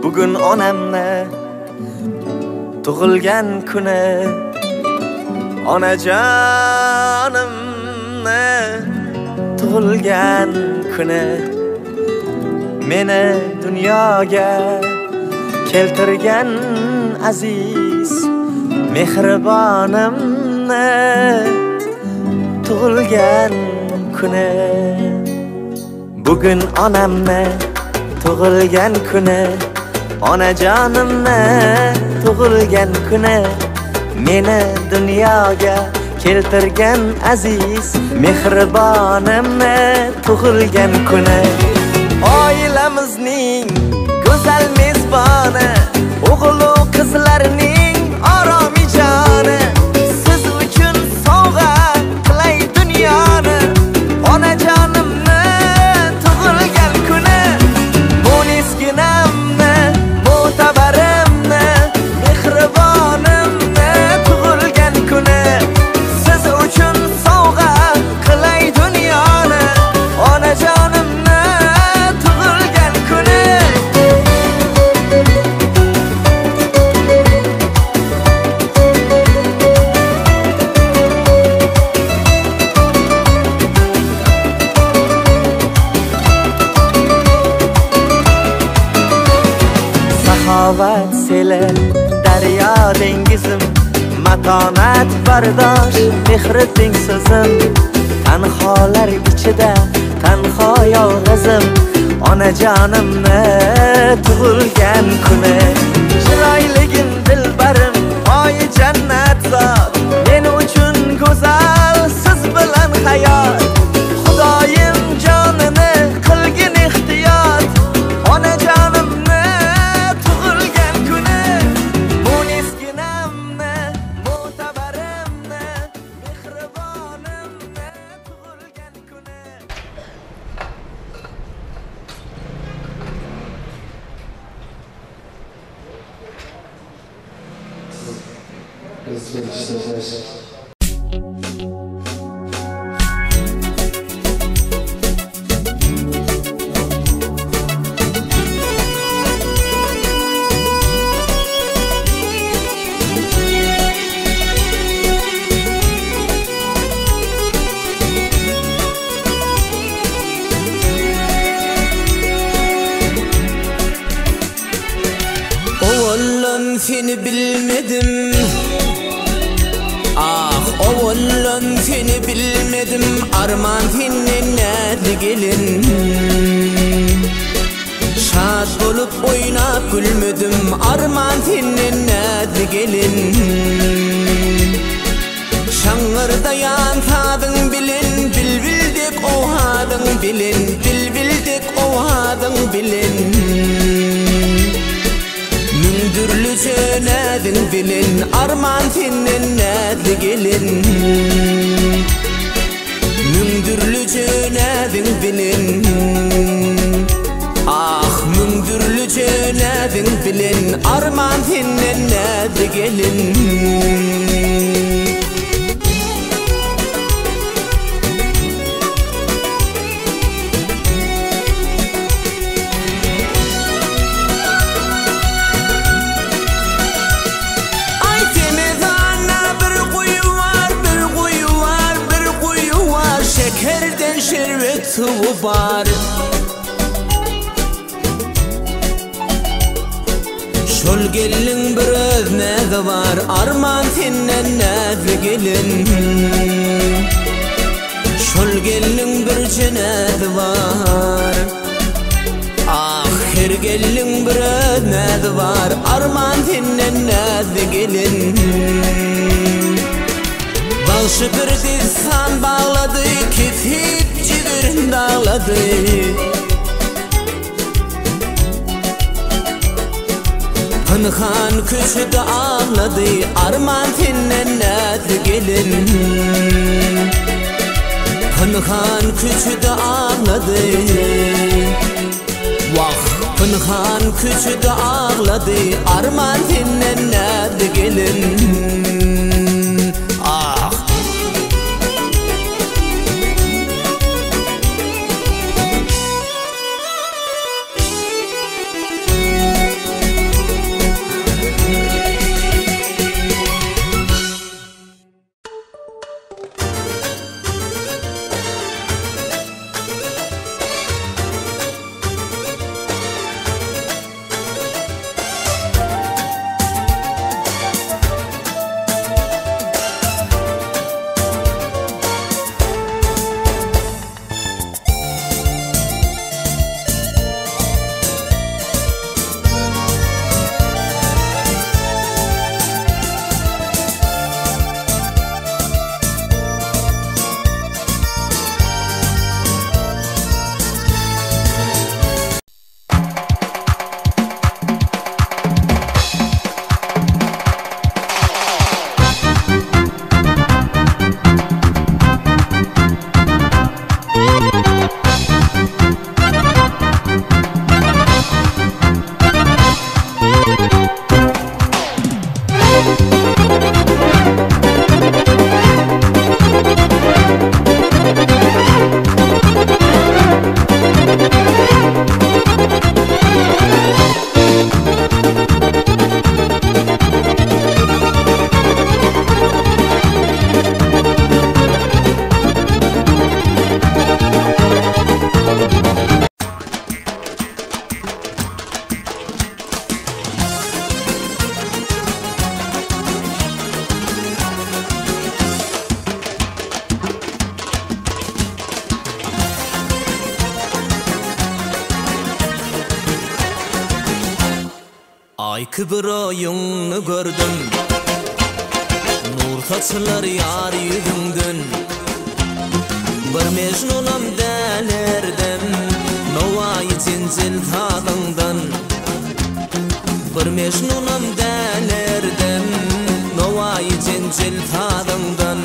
Bugün onamni tug'ilgan kuni. Onajonimni tug'ilgan kuni. Meni dunyoga keltirgan aziz mehribonimni tug'ilgan kuni. Bugün onamni tug'ilgan kuni. Onajonimni tug'ilgan kuni. Meni dunyoga keltirgan aziz mehribonimni tug'ilgan kuni. Oilamizning go'zal mezboni, o'g'il va qizlarning oromijoni. Siz uchun sovg'a qilay dunyoni. Onajonimni tug'ilgan kuni. Mo'nisginamni, mo'tabarimni, mehribonimni tug'ilgan kuni. Siz uchun sovg'a qilay dunyoni. Onajonimni tug'ilgan kuni. Saxovat seli, daryo dengizim, matonat bardosh, mehri teng so'zim. Tanholar ichida tanho yolg'izim, onajonimni tug'ilgan kuni. Chiroyligim dilbarim, oy jannat zot, men uchun go'zal siz bilan hayot. Xudoyim jonini qilgin ehtiyot. Onajonimni tug'ilgan kuni. Mo'nisginamni, mo'tabarimni, mehribonimni tug'ilgan kuni. Oğlum seni bilmedim. Ah oğlum seni bilmedim. Arman senin nerede gelin? Şad olup oynap gülmedim. Arman senin nerede gelin? Şangırdayan tadın bilin. Bilbildek ohadın bilin. Bilbildek ohadın bilin. Mündürlü cönedin bilin. Arman senin nerede gelin? Mündürlü cönedin bilin. Ah mündürlü cönedin bilin. Arman senin nerede gelin? Şerbet suvu var. Şol gelin bir özmezi var. Arman senden nerede gelin? Şol gelin bir cennet var. Ah her gelin bir özmezi var. Arman senden nerede gelin? Bağışı bir dizsan bağladı, kesip ciğerin dağladı. Pınhan küçüde ağladı. Arman senden nerede gelin? Pınhan küçüde ağladı. Vah pınhan küçüde ağladı. Arman senden nerede gelin? Ah Ayki bir oyunu gördüm, nur saçlar yar yüzünden. Bir mecnunam derlerdim, novayı cincil tadından. Bir mecnunam derlerdim, novayı cincil tadından.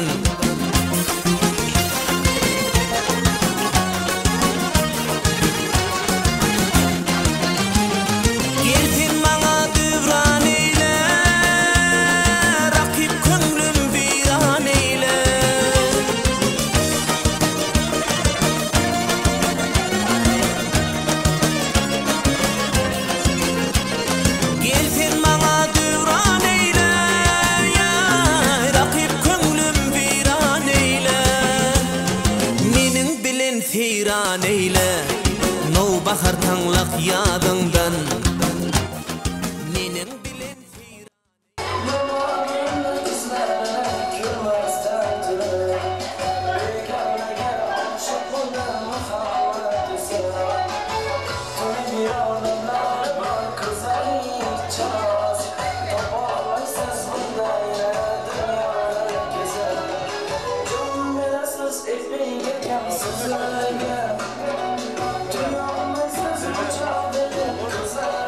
Tiran eyle, no bahar tanlak yadından. Menin bilen Yeah.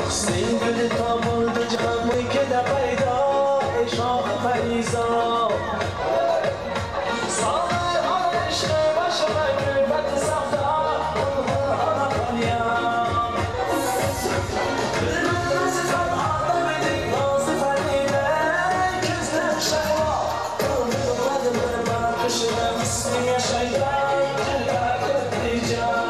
Sevgili tam oldu canım ikide payda eşak feyza Sağlar ateşle başıma gülbet savda ana kalya Kırmızı kan ağlamaydık nazlı ferdiyle Küzlem şahva kıldım bana kışına ismi yaşayla Cella kırplayacağım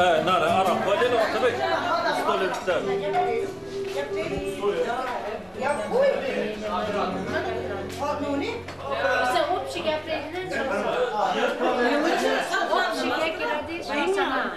Nara, Arap, böyle de tabii. Stolü bitter. Sen hop şikayetlerine hop şikayetlerine sana.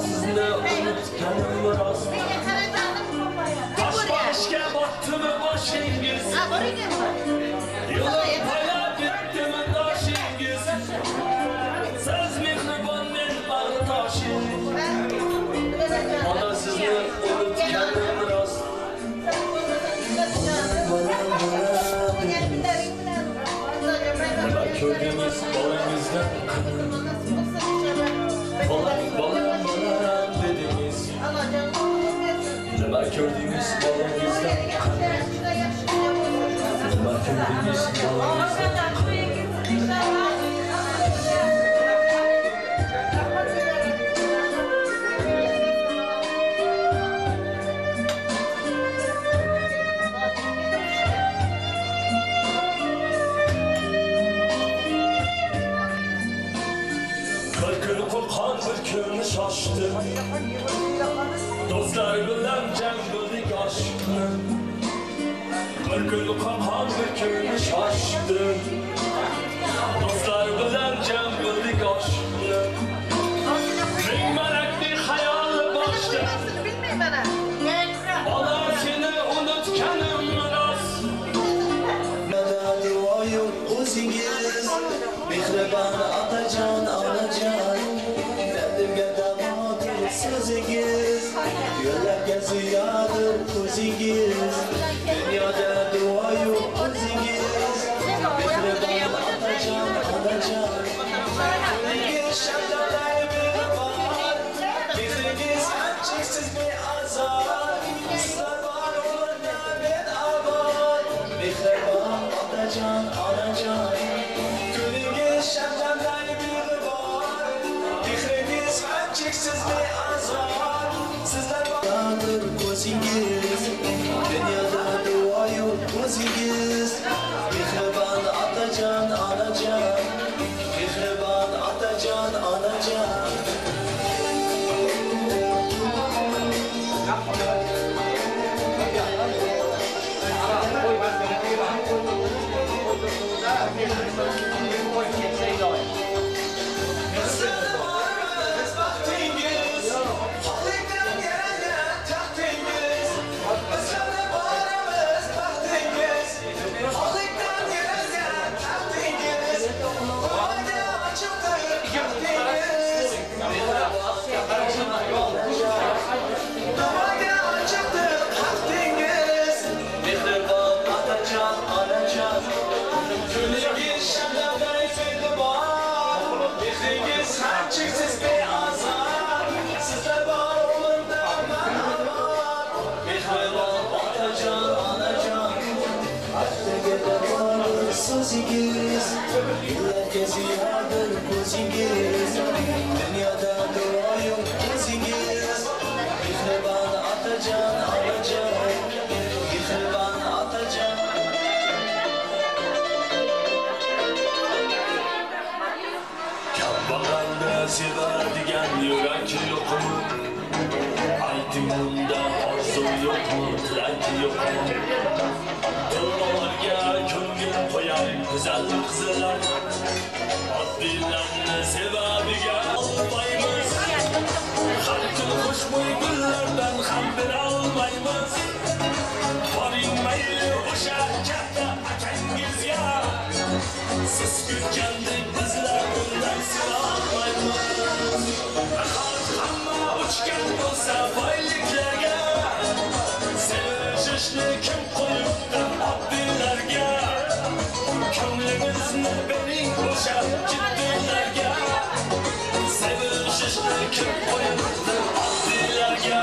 Sizinle unutkanım biraz. Başka baktım başınız. Yıllar paya gittim taşınız. Söz mihriban men bağlı taşınız. Bana sizinle unutkanım biraz. Kördüğümüz balımızdan Balam dediniz. Neler gördüğümüz balımızdan Neler gördüğümüz balımızdan Kırkını şaştı. Dostlar bilen cem bildik aşkını. Kırkını korkan kırkını şaştı. Dostlar bilen cem bildik aşkını. Bin melek bir hayal başta. Bana seni unutkanım biraz. Nada duayı uzingiz. Mihriban atacan anacan. Sözünüz, yollarga ziyadır ko'zingiz. Dünyada dua yok o'zingiz. Mehriban otajon, onajon. Menga shamdonlar bor. Mehringiz cheksiz beazor. Sizlar bor o'rnida men obod. Mehriban otajon, onajon. Ko'nglingiz shamdonlar bor. Mehringiz cheksiz beazor. Sizlar bordir ko'zingiz. Dünyada dua yok o'zingiz. Mehriban otajon, onajon. Mehriban otajon, onajon. ilacı yok mu? Aytimunda arzu yok mu? Tilacı yok mu? Yılmalarga ko'ngil qo'yar güzel kızlar. Oddilarni sevabiga olmaymiz. Har kun xushbo'y gullardan ham bera olmaymiz. Boring mayli o'sha katta akangizga. Siz kutgandek bizlar bundan sira olmaymiz. Hamma uchgan bo'lsa boyliklarga, sevishishni kim qo'yibdi oddiylarga? Ko'nglingizni bering o'sha jiddiylarga, sevishishni kim qo'yibdi oddiylarga?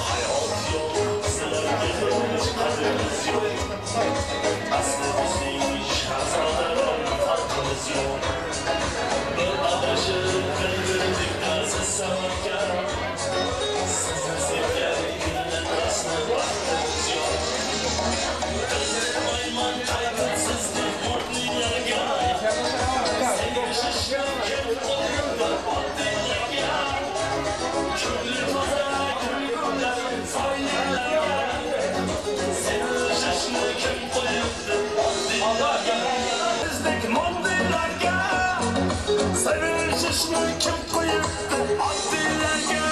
Hayot yo'q, sizlarga hech qadrimiz yo'q. Asli bizning shahzodalar farqimiz yo'q. Bir adashib bir-birimizga siz sababkor. Sizni sevgan millatlarni vaqtimiz yo'q. Bilmayman qayg'usizlik murdiylarga. Sevishishni kim qo'yibdi oddiylarga? Ko'ngli toza kulgular soylarga. Sevishishni kim qo'yibdi oddiylarga? Bizdek mondiylarga. Sevishishni kim qo'yibdi oddiylarga?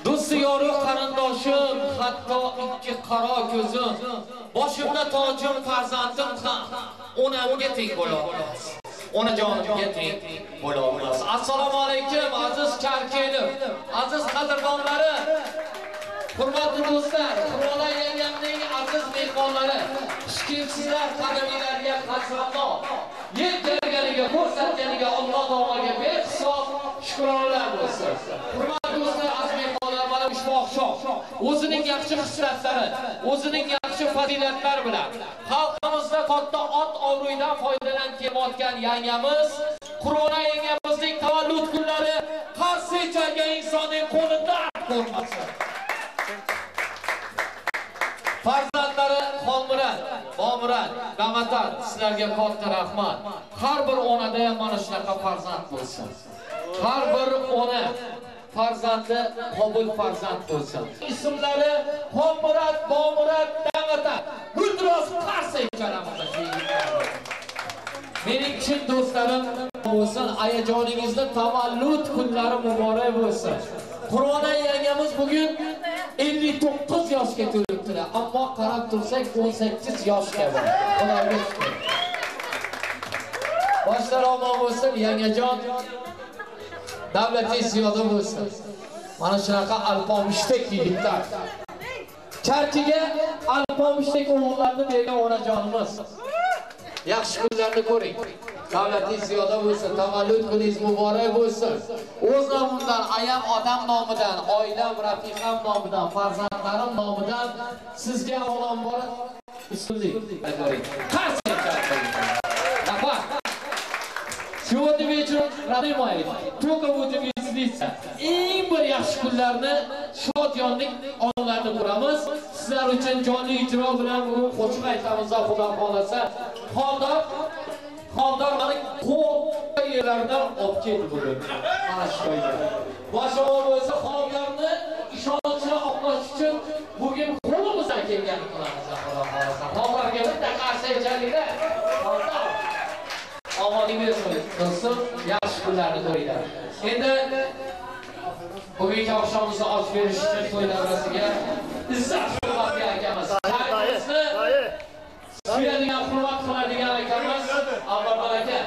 Do'sti yoru qarindoshim, hatto ikki qaro ko'zim, boshimda tojim farzandim ham onamga teng bo'la olmas. Onajonimga teng bo'la olmas. Assalomu alaykum aziz karkelim, aziz qadrdonlarim, hurmatli do'stlar, Qur'onlar yangamning aziz mehmonlari, ishqimsizlar qadaminglarga qasramno. Yetganiga ko'rsatganiga Alloh taologa behisob shukronalar bo'lsin. Hurmatli do'stlar, aziz mehmonlar, mana ushbu oqshom o'zining yaxshi xislatlari, o'zining yaxshi fazilatlari bilan xalqimizda katta ot obro'yidan foydalanib kelayotgan yangamiz, Qur'onlar yangamizning tavallud kunlari qarshi chalgan insonning qo'lida ko'rmasin. Farzandlari Xolmurat, Bomurat, Gamatar, sizlarga katta rahmat. Har bir onada ham mana shunaqa farzand bo'lsin. Har bir ona farzandi qobul farzand bo'lsin. Ismlari Xolmurat, Bomurat, Gamatar. Guldiroz qarsa ekanamiz. Mening chin do'stlarim bo'lsin, ayajoningizni tavallud kunlari muborak bo'lsin. Qur'onlar yangamiz bugun 59 yoshga to'libdilar, ammo qarab tursak 18 yoshga bor. Xudoga shukr. Boshlar omon bo'lsin, yangajon. Davlatingiz ziyoda bo'lsin. Mana shunaqa alpomishtek yigitlar. Charchiga alpomishtek o'g'illarni bergan onajonimiz. Yaxshi kunlarni ko'ring. Davlatingiz ziyoda bo'lsin, tavallud kuningiz muborak bo'lsin. O'z nomimdan, ayam odam nomidan, oilam, rafiqam nomidan, farzandlarim nomidan sizga avvalambor ustunlik ko'ring. Qarshi charchating. Nafar. Сегодня вечером, родные мои, только будем веселиться. Eng bir yaxshi kunlarni, shodiyonlik onlarni ko'ramiz. Sizlar uchun jonli ijro bilan bugun qo'shiq aytamiz, Xudo xolasa. Xoldor mana qo'l yerlardan olib keldi bugun. Mana shu joyga. Boshqa bo'lsa xoldorni ishonchini oqlash uchun bugun qo'limizdan kelganini qilamiz, Xudo xolasa. Xoldorga bitta qarshi aytayliklar. Xoldor. Omadingiz do'stim, yaxshi kunlarni ko'ringlar. Endi bugungi oqshomimizni ochib berish uchun to'y davrasiga izzat hurmatli akamiz, tariximizni suyadigan, hurmat qiladigan akamiz Alvardon aka,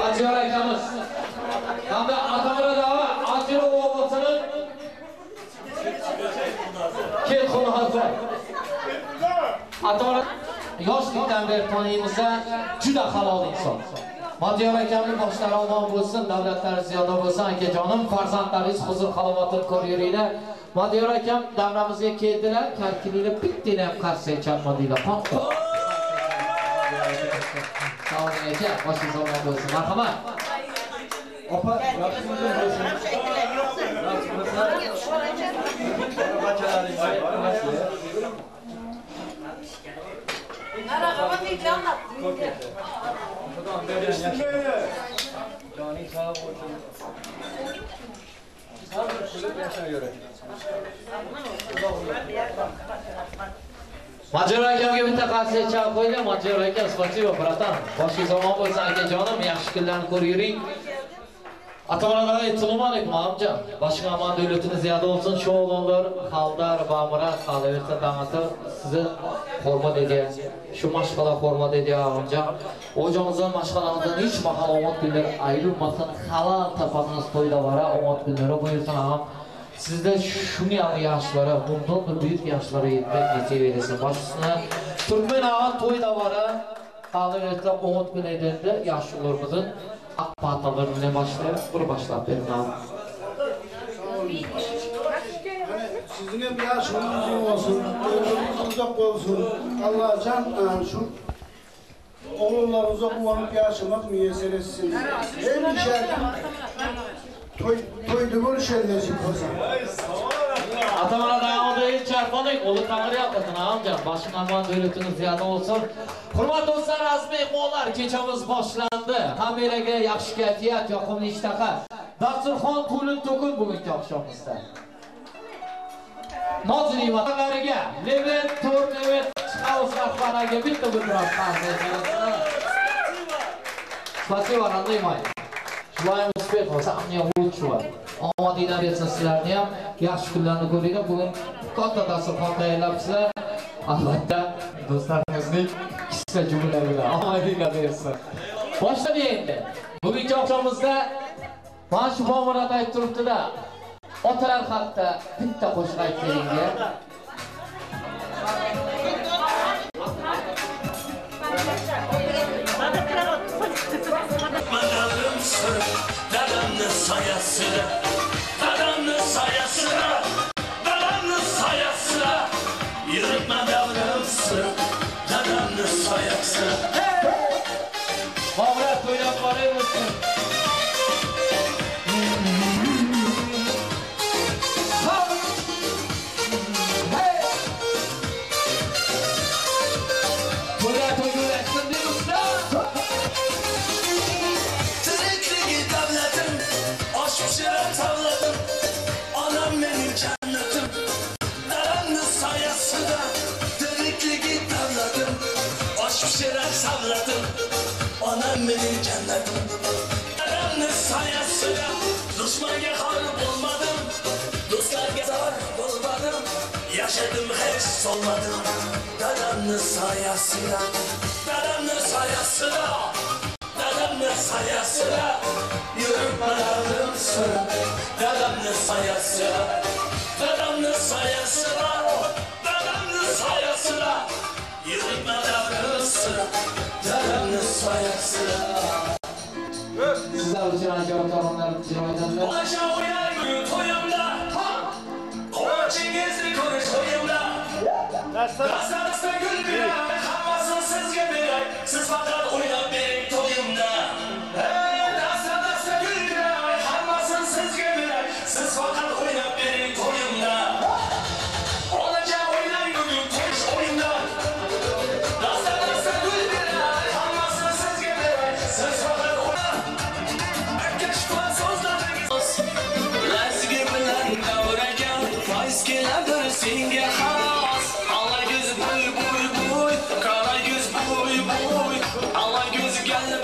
Ajyor akamiz hamda Atamira dava Ajiro o'g'ilsining hozir. Ato'g'ri yoshlikdan beri taniymiz-da, juda halol inson. Madiyor akamning boshlari omon bo'lsin, davlatlari ziyoda bo'lsin, akajonim, farzandlaringiz huzur halovatini ko'ringlar. Madiyor akam davramizga keldilar, kalkilinglar bittini ham qarshi chalmadinglar. Sağ olun aka, boshingiz omon bo'lsin. Marhamat. Opa, yaxshimisiz? Joning sog' bo'lsin. Sabr qilib yashayver. Madiyor akamga bitta qarshi chal qo'yinglar. Madiyor aka, spasibo, bratan. Boshingiz omon bo'lsin akajonim, yaxshi kunlarni ko'ring. Ata-onalarga assalomu alaykum amcam. Boshqa aman davlatiniz ziyoda bo'lsin. Shu o'g'illar, Xaldar, Bamira, qolaversa damati sizni hurmat ediyor. Shu mashg'ulot hurmat ediyor amcam. O'zingizning mashg'ulotdan hech mahal omad kunlar ayrilmasin. Halal tapamiz to'yda vara omad kunlari buyursin ham. Sizda shuni ham yoshlari, bundan da büyük yoshlarga yetib ketaversin. Boshqasini Turkmen ağa to'yda vara qolaversa omad kunlarida yoshlarımızın Akpatalarını ne başlayalım? Bunu başlayalım benim abi. Sizin bir yaşınız uzun olsun, ömrünüz uzak olsun. Allah can şu oğullarınıza bu anıp yaşamak müyesser etsin. Hem işerden toydu görüşerlersin kızım. Atamana dağımda hiç çarpmadık, olu tanrı yapmasın amcam. Başın aman devletiniz ziyadı olsun. Hurmat dostlar, az mehmonlar, kechamiz boshlandı. Hammalarga yaxshi kayfiyat, yoqimli ishtaha. Dasturxon to'lin to'kin bugungi oqshomimizda. Nozli vatanlariga, Levent To'r Levent House rahbariga bitta biroz ta'ziyat beramiz. Spasibo, randaymay. Shulayim uspeh bo'lsa, amniya bo'lchilar. Omadinglar bersin sizlarni ham, yaxshi kunlarni ko'ringlar. Bugun katta dasturxon tayyorlabsizlar. Albatta, do'stlarimizning kissa jumlalar bilan omadinglar bersin. Boshlaylik endi. Bugungi oqshomimizda mana shu Bomurat aytib turibdi-da. Otalar haqida bitta qo'shiq aytib beringga. Madalım sır, dadamlı sayasına, dadamlı sayasına, dadamlı sayasına. Yürütme davranım sır, dadamlı sayasına. Bomurat to'ylab boraversin. Tırıklığı davladım, aşk pişiren tavladım. Anam benim cennetim, dadamlı sayasına. Tırıklığı davladım, aşk pişiren savladım. Anam benim cennetim, dadamlı sayasına. Düşmana harp olmadım, dostlarga zar olmadım. Yaşadım hiç solmadım, dadamlı sayasına. Dadamlı sayasına, dadamlı sayasına. Yürüp madalım sıra, dadamlı sayasına. Dadamlı sayasına, dadamlı sayasına. Yürüp madalım sıra, dadamlı sayasına. Sizler için ancak torunlar icra Aşağı uyan gün toyumda, Koçingizli konuş toyumda. Rasta gül bir ay, hamasın sizge bir ay. Siz fakat oynap benim toyumda. Rasta gül bir ay, hamasın sizge bir ay. Siz fakat oynap benim toyumda. Olacağı oynan bugün konuş oyunda. Rasta gül bir ay, hamasın sizge bir ay. Siz fakat oynap. Erkeşma sözleriniz Lazgi bilen kavragan Faiz keladir senga xos Alla göz buy buy buy Kara göz buy buy Alla göz gel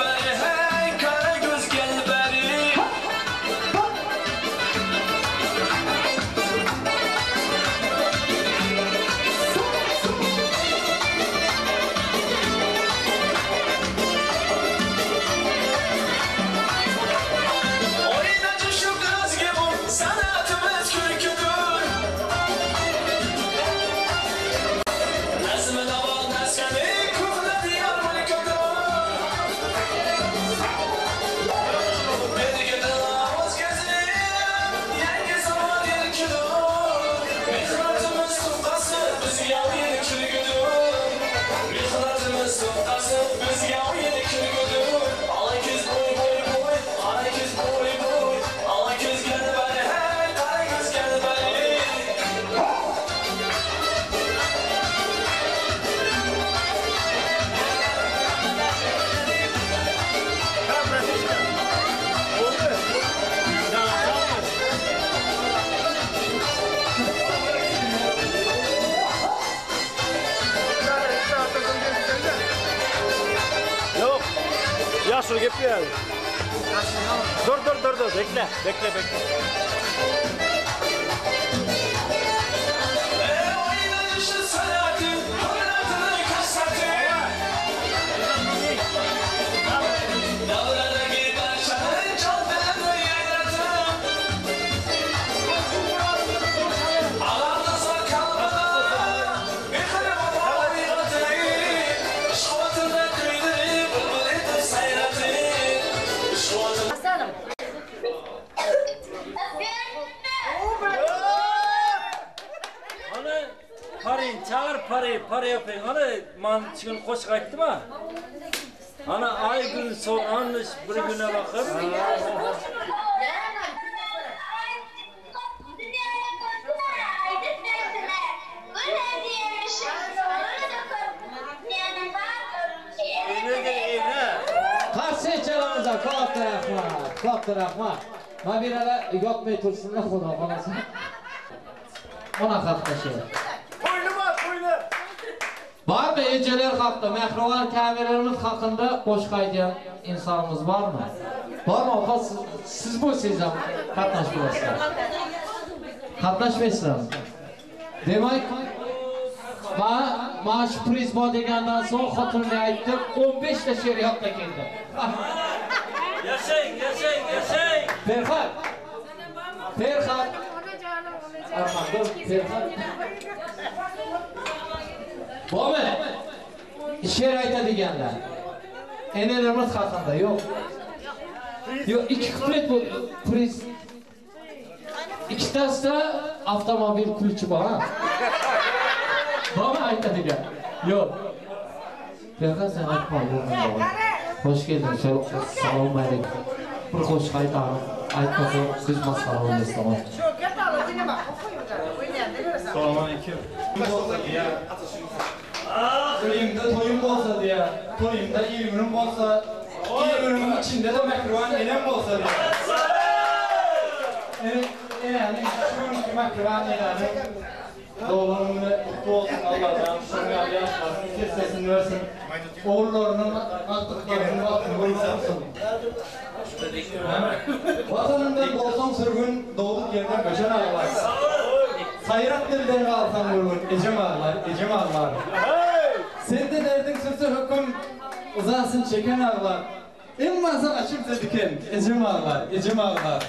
gel. Dur, bekle. Çağır para yapayım. Hani mançığın koş kayıttı mı? Hani ay gün sonra bir güne bakır. Qarşı çalanıza koptu rahmat. Mabiralar yotmay tursunlar xudo xolasa. Ona qatnaşır. Var mı eceler hakkında, mehrovan kameralarımız hakkında boş kaydayan insanımız var mı? Var mı? O siz bu sizden katlaşmıyorsunuz. Katlaşmıyorsunuz. Demek maaş priz bu degenden sonra hatırını ayıttım, 15 de şeriatta geldi. Yaşayın. Ferhat. Arman dur, Ferhat. Bome, şeriatta degenler. Enelerimiz hakkında yok. Yok, iki kuplet bu priz. İkisi de avtomobil kulçu var ha. Bome ayta degen. Yok. Ferhat sen aytma bu. Hoş geldin. Selamun aleyküm. Bir hoş kayıt aytma bu kız masal olmuş tamam. Selamun aleyküm. Toyumda toyum bolsa diye, toyumda iyi günüm bolsa, iyi günümün içinde de mekruvan elem bolsa diye. Yani şu günkü mekruvan elanı doğumunu kutlu olsun Allah'tan, şunu yaşlarını kesesini versin, oğullarının aktıklarının vaktini buyursun. Vatanından bolsan sürgün, doğduk yerden göçen ağlar. Sayrak dilden alsan vurgun, ecem ağlar. Sen de derdin sürse hüküm uzasın çeken ağlar. İmmazı açıp zediken ecem ağlar.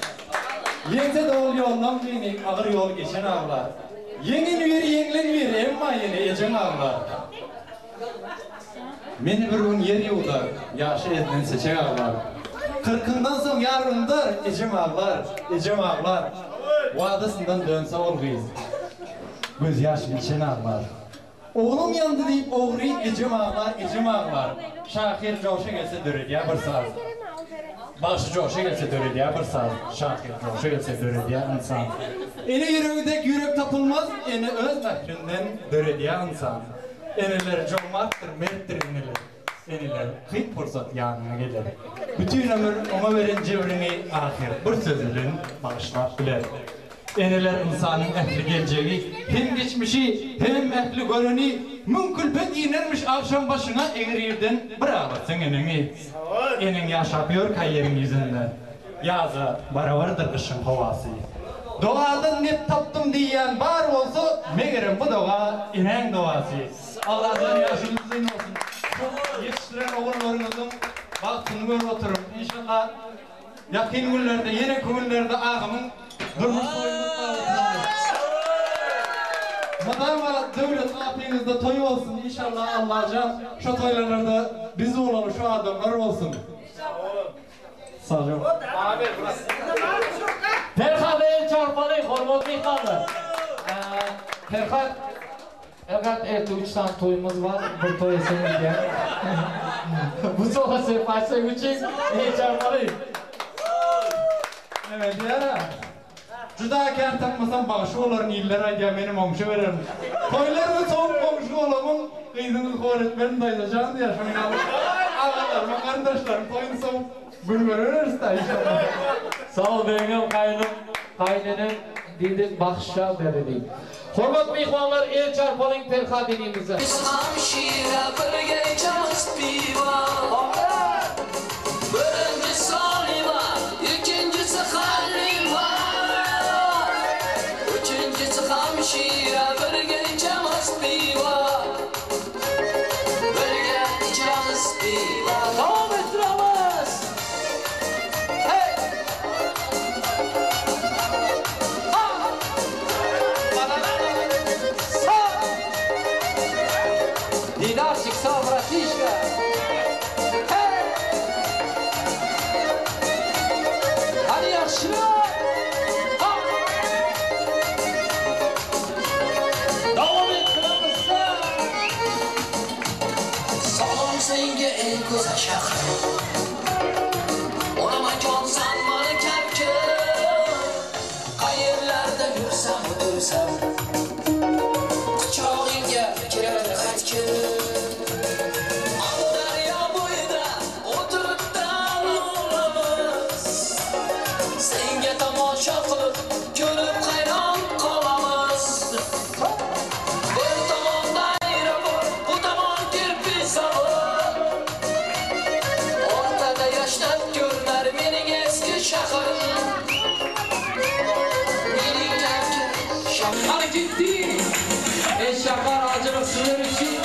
Yente doğul yoldan beni ağır yol geçen ağlar. Yenin yenlen emma yeni ecem ağlar. Meni bir gün yer yolda yaşı etmen seçen ağlar. Kırkından son yarındır ecem ağlar. Vadasından dönse olguyuz. Göz yaşı içen ağlar. Oğlum yandı deyip oğrayıp ecem ağlar. Şakir coşa gelse dörediye bir saz. Başı coşa gelse dörediye bir saz. Şakir coşa gelse dörediye insan. Eni yüreğindek yürek tapılmaz, eni öz mehrinden dörediye insan. Eniler cömerttir, merttir eniler. Hit fırsat yanına gelir. Bütün ömür ona veren cevrini ahir. Bir sözünün bağışlar bilir. Eniler insanın ehli geleceği, hem geçmişi hem ehli göreni, mümkülbet inermiş akşam başına eğrirden bir ağlatsın enini. Enin yaşapıyor kayerin yüzünden. Yazı baravardır kışın havası. Doğadan net taptım diyen var olsa, meğerim bu doğa inen doğası. Allah'tan yaşınız zin olsun. Yetiştiren oğullarınızın vaktini böyle oturun. İnşallah yakın günlerde, yeni günlerde ağamın durmuş toyumuz Madama devlet afiyinizde toy olsun inşallah Allah'can şu toylarında bizi olalım şu adamlar olsun. Sağ olun. Abi burası. Ferhat el çarpalı hormatlı kaldı. Ferhat evet 3 tane toyumuz var. Bu toy senin diye. Bu soğuk seferse için el çarpalı. Evet ya. Juda kâr takmasam bağışı olarım iller ayda benim omşu veririm. Toylarımı soğuk omşu olamın kıydınız öğretmenim dayılacağım diye şunu alın. Ağalarıma kardeşlerim toyunu soğuk gün veririz de inşallah. Sağ ol benim kaynanım dedi bakışa verileyim. Hormatlı ihvanlar el çarpalım Ferhat dediğimize. Hamşire bir gece piva şira birga ichamiz pivo. Birga ichamiz pivo. Davom ettiramiz. Hey! Dinarchik, sağ bratishka. Hey! Hadi yaxshilar. Davom ettiramiz. Salom senga eng go'zal shahar. Ona makonsan mani kapkir. Qayerlarda yursam o'tirsam. Quchog'ingga kirar xatkir. Daryo bo'yida o'tirib dam senga tomosha qilib ko'rib hayron qolamiz. Bir tomonda aeroport, bu tomon kirpich zavod. O'rtada yashnab ko'rinar mening eski shahrim. Mening yangi shahrim. Hareketli shahar acılık sınır için.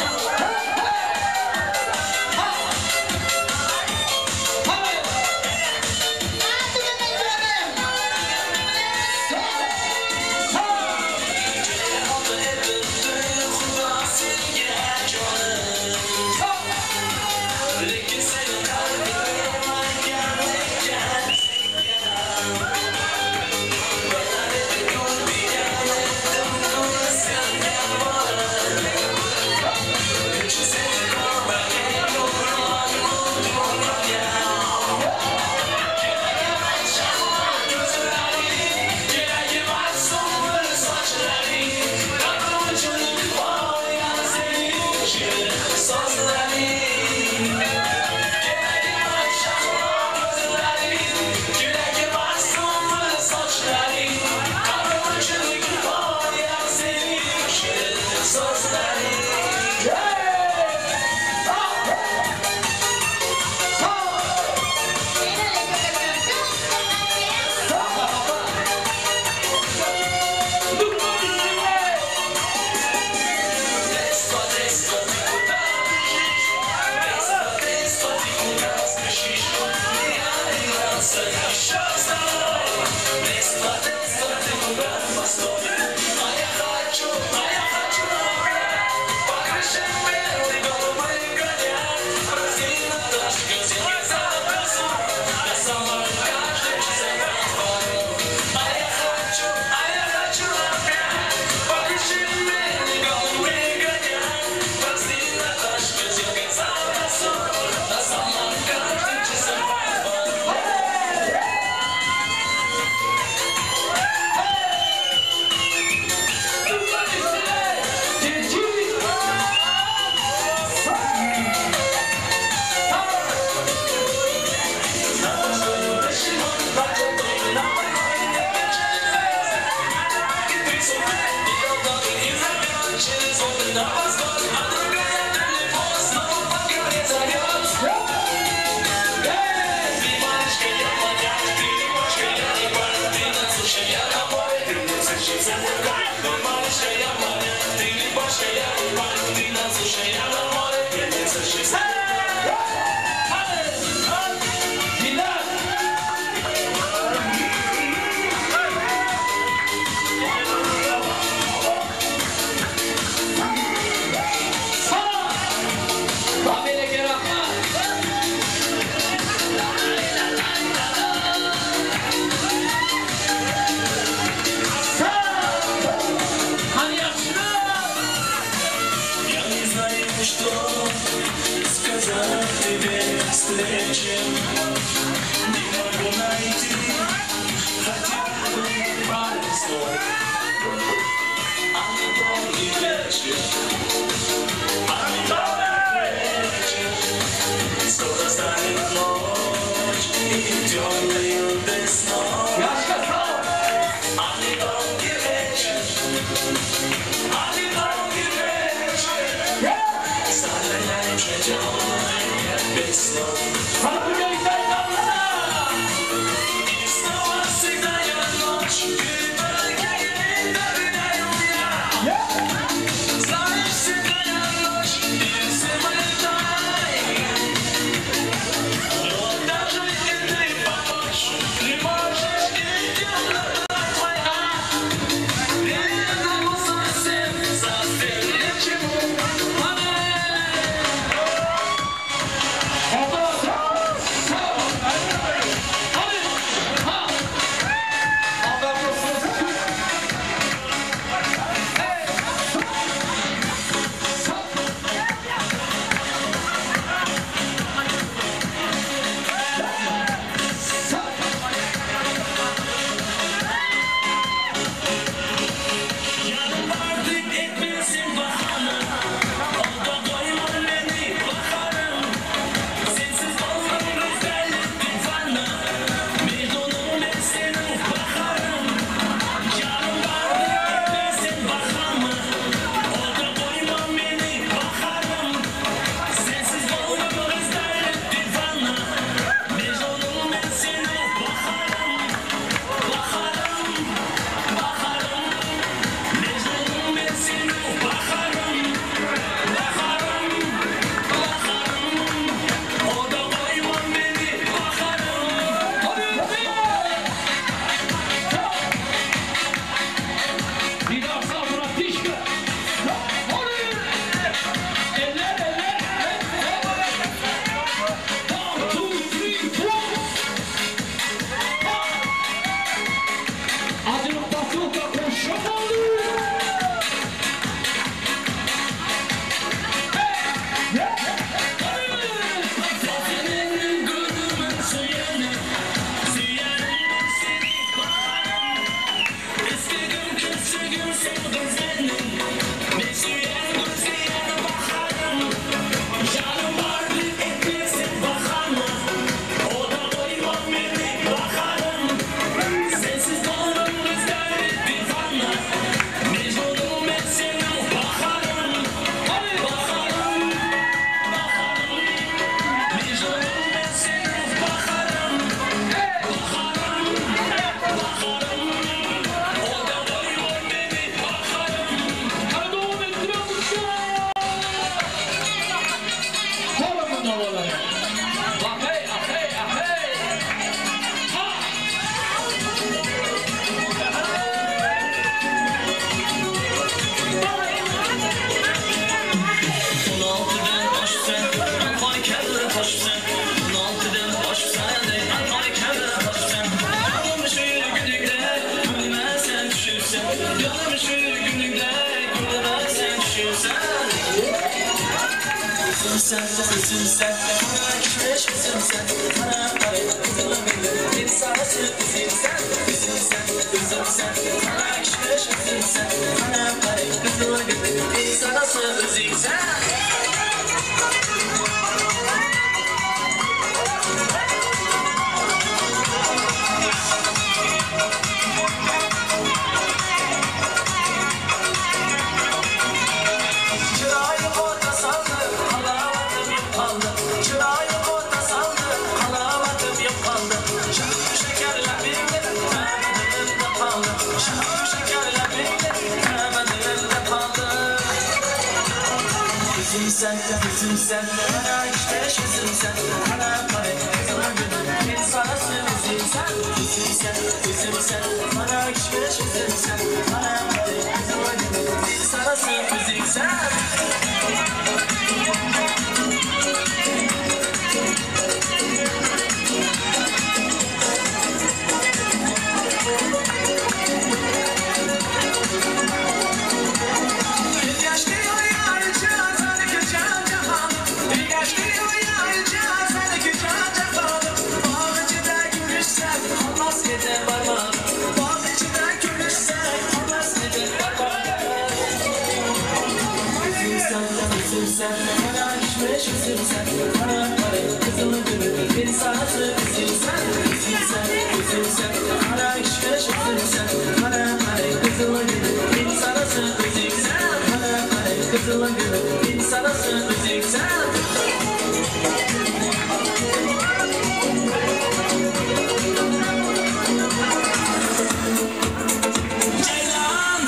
Ceylan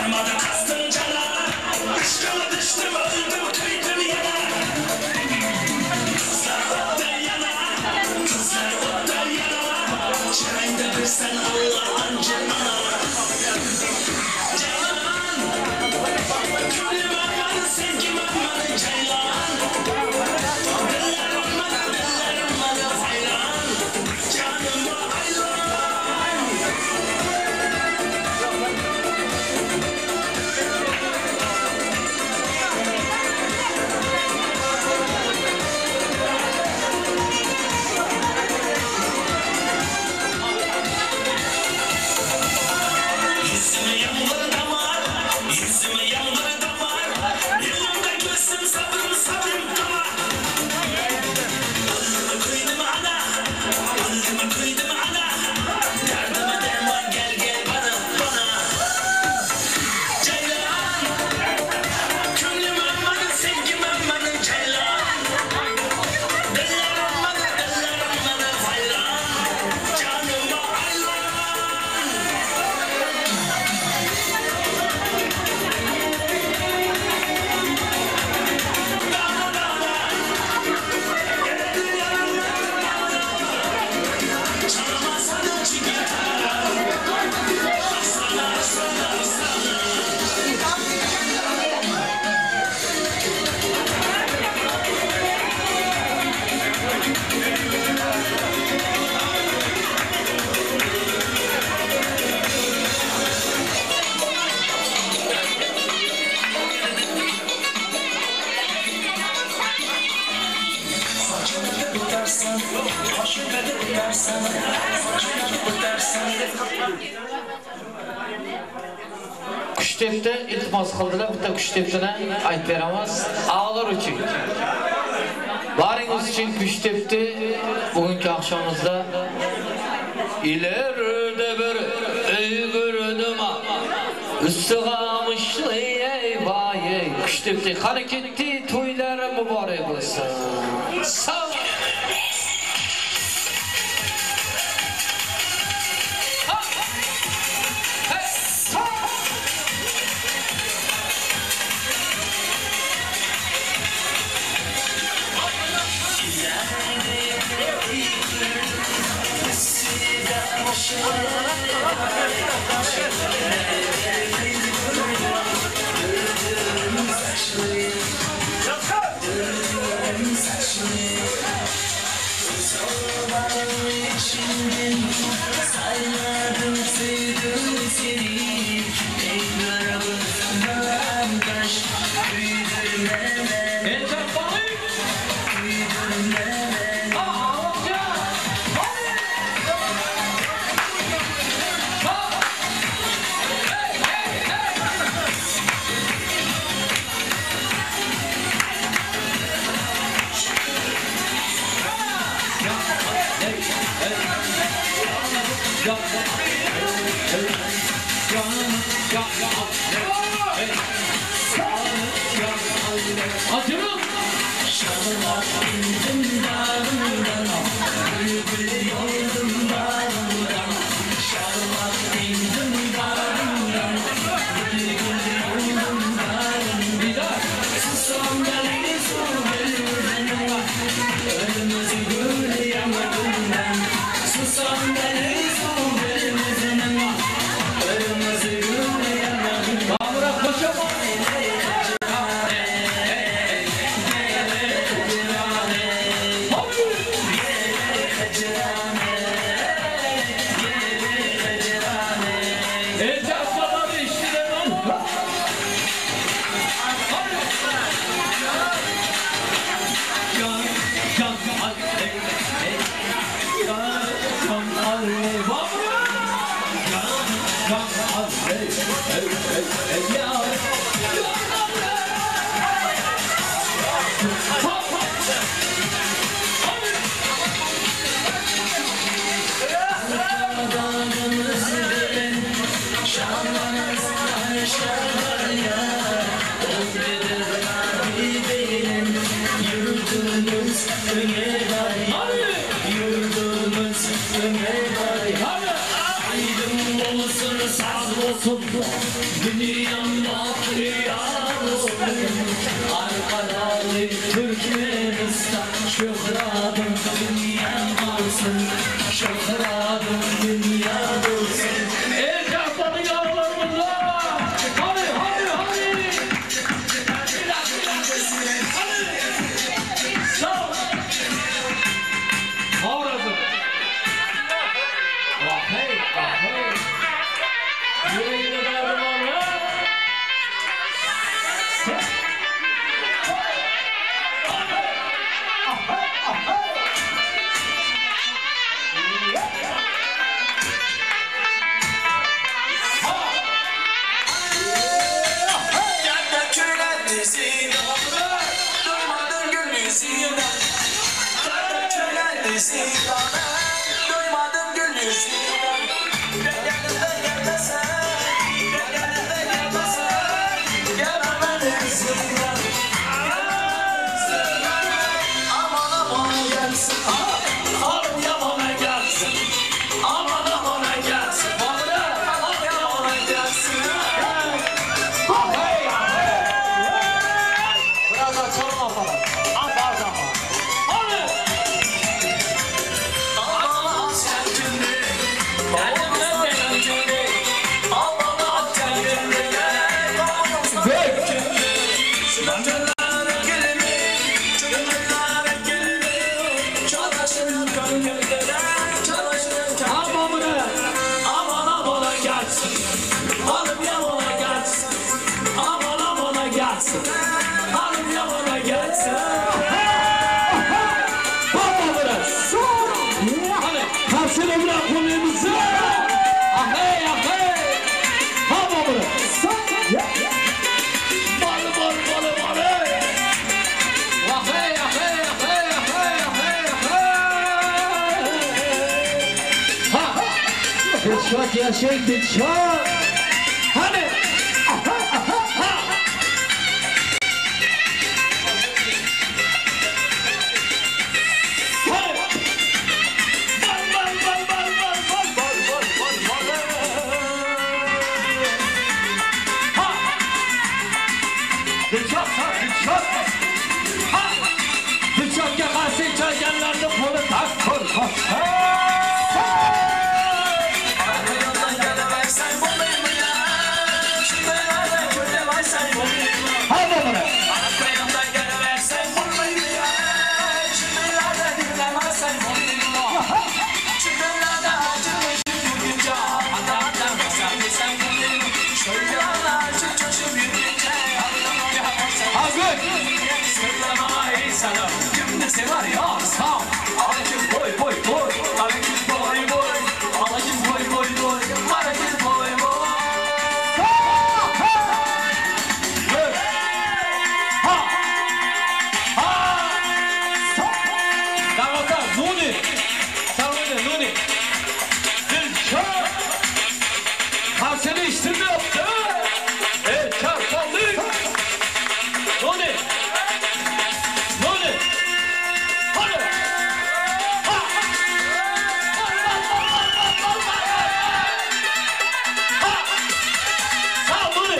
Varmadı kastın cana, aşkına düştüm öldüm kıydım yana. Kızlar ottan yana, kızlar ottan yana. Çayında bir sen Allah'ın canına. Ceylan, gönlüm armanı sevgim armanı ceylan. Diller olmadı hayran. Canıma hayran. Yüzüme yağmur damar, yüzüme yağmur damar. Elimde gözüm sabrım damar. Öldüme kıydım ana, öldüme kıydım ana. Derdime derman gel bana. Ceylan, gönlüm armanı sevgim armanı ceylan. Diller olmadı hayran. Canıma hayran. Çalmasana çigara. Aslan. Saçını tutarsan, başını tutarsan, saçını tutarsan. Kuştep'te iltimos qildilar, bitta Kuştep'tini aytib beramiz. Ağlar uchun. Baringiz uchun Kuştep'te bugungi akşamımızda ileride bir öy gördüm ha. Üstü qamışlı ey vay. Kuştep'te hareketli to'ylari muborak bo'lsin. Sağ ol. Aydın olsun, saz olsun, dünya Arkadaşı Türkmenistan şöhradım dünya olsun. Şöhradım dünya olsun. Kaptanı yavrularımıza. Hadi. Sağ ol. Mağaradım. Vahey. Yüreğine derman ya. Doymadım gül yüzünden. Geldim de gelmesen. Gelemem yüzünden. Aman gelsin. Aman yamana gelsin. Aman gelsin. Aman yamana gelsin. Biraz açalım falan. Hanım yamana gelsin. Karşıda bırak konuğumuzu. Ahey. Hava bırak. Balı. Ahey. Ha. Dışak yaşayın dışak. Hadi. Dışak yakası içerkenlerde kolu tak kol. Hadi bırak. Sever ya sağ. Alacım boy. Alacım boy. Alacım boy. Alacım boy. Davata Nuni. Nuni. Dilşah. Karşını içtirme yaptı. Çarpaldık. Nuni. Hadi. Sağ Nuni.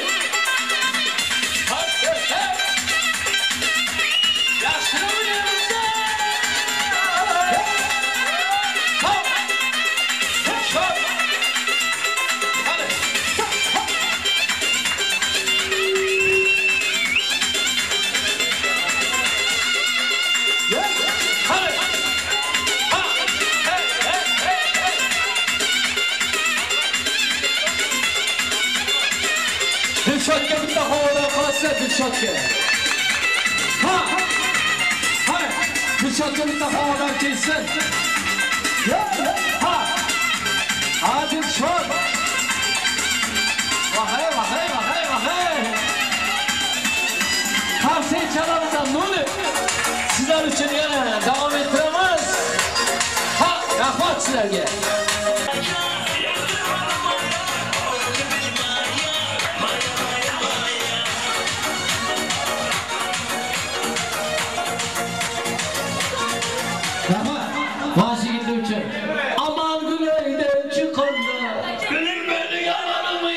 Yaşlı mı yanımda? Dilşatga bitta havodan qolsa Dilşatga. Dilşatga bitta havodan kelsin. Dilşat. Vahey. Tavsiye çalardan Nuni. Sizler için yana devam ettiremiz. Rahmat sizlerge. Aman güneyden çıkanda. Gülüm beni yanarım.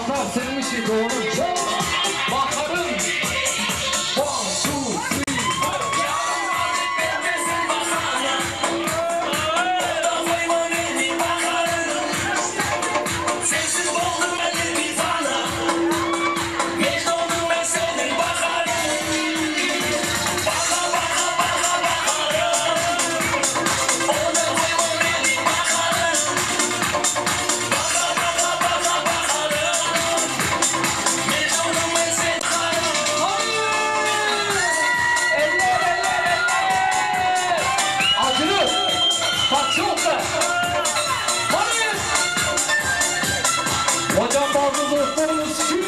Hatta senin işi doğru. Bakarım. 1, 2, 3, 4. Hocam bazı dostlarımız şu.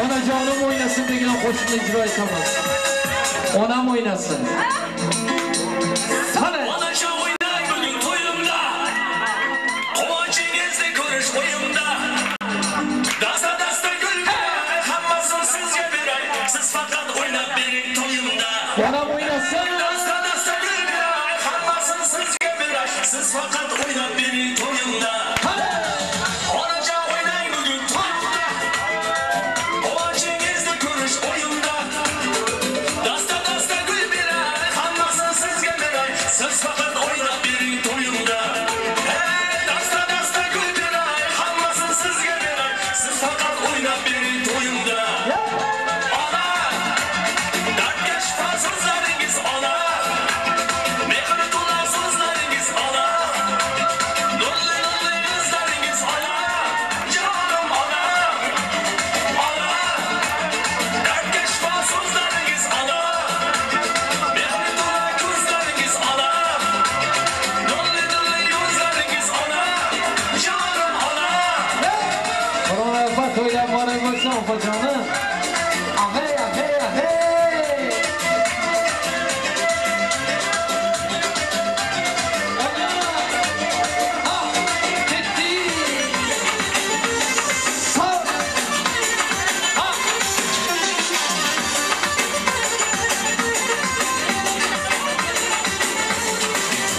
Ona canım oynasın degan qo'shiqni ijro etamiz. Onam oynasın. Sana. Onacha o'ynay bugun to'yimda. Quvonchingizda ko'rish o'yimda. Dasta gulga hammasini sizga beray. Siz faqat o'ynab bering to'yimda. Onam oynasın. Dasta gulga hammasini sizga beray. Siz faqat o'ynab bering to'yimda. Onacha o'ynay bugun to'yimda. Quvonchingizda ko'rish o'yimda. Dasta gul beray hammasini sizga beray. Siz faqat o'ynab bering to'yimda. Dasta gul beray hammasini sizga beray. Siz faqat o'ynab bering to'yimda. Ona, dardga shifo so'zlaringiz ona. Mehr to'la so'zlaringiz ona. Nurli yuzlaringiz ona. Jonim ona. Ona, dardga shifo so'zlaringiz ona. Mehr to'la ko'zlaringiz ona. Nurli yuzlaringiz ona. Jonim ona. Birodarlar to'ylab boray bo'lsa opajonim. Ahey, ahey, ahey.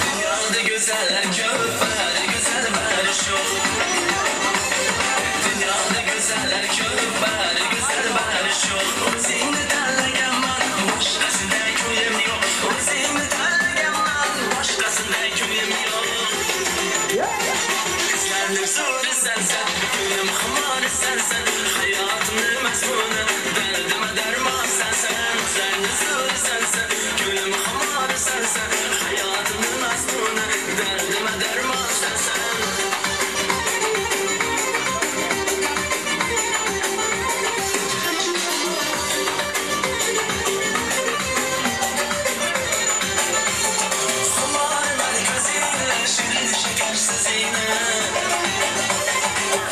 Dünyada güzeller köp var, güzel var şu. Dünyada güzeller köp var, güzel var şu. Seni derlegen var, başkasına köyüm yok. Seni derlegen var, başkasına köyüm yok. Kızlardır zoru sensen, gülüm hımarı sensen. Hayatımın mezmunu, derdime derman sensen. Kızlardır zoru sensen, gülüm hımarı sensen. Hayatımın mezmunu, derdime derman sensen. Sular merkezine, şirin şekersiz yine.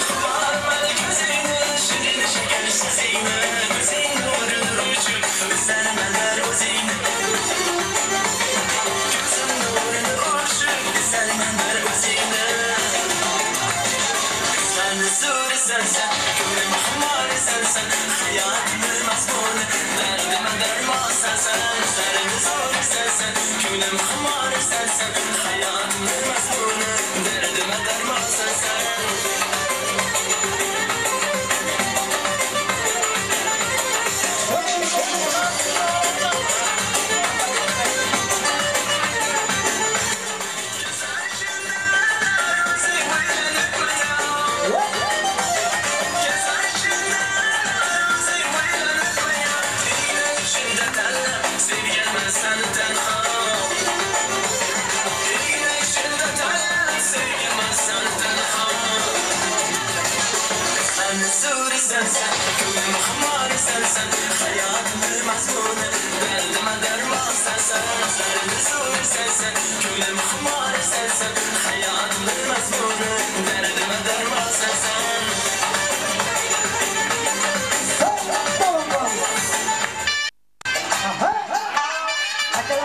Sular merkezine, şirin şekersiz yine. Gözün nurlu uçup, sermeler o zine. Gözün nurlu uçup, sermeler o zine. Sen sur sensen, gönlüm hımar sensen. Hayatımın mazmunu, derdime derman sensen. Sen sur sensen, gönlüm hımar sensen. Hayatımın mazmunu, derdime derman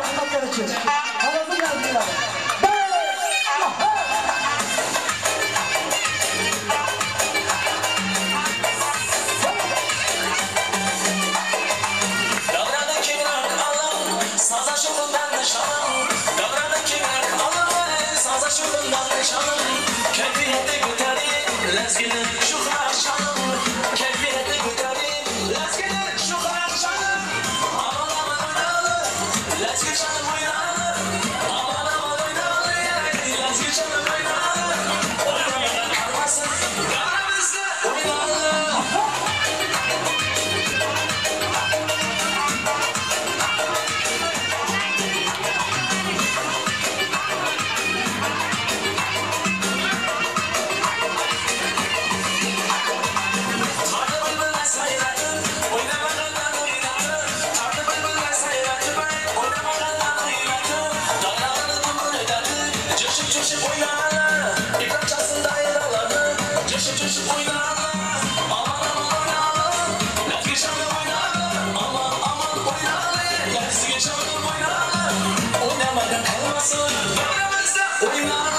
rahmatlar için. Havası geldi ya. Davranın kimler alam, saza şurundan nişanım. Davranın kimler alam, saza şurundan nişanım. Keyfiyeti götüreyim, lezginin şu karşanım. Keyfiyeti götüreyim, lezginin şu karşanım. Aman aman oynalı, lezgi canım oynalı. Aman aman oynalı, lezgi canım oynalı. Oynamadan kalmasın, aramızda oynalı. Oynamadan kalmasın, aramızda oynarlar.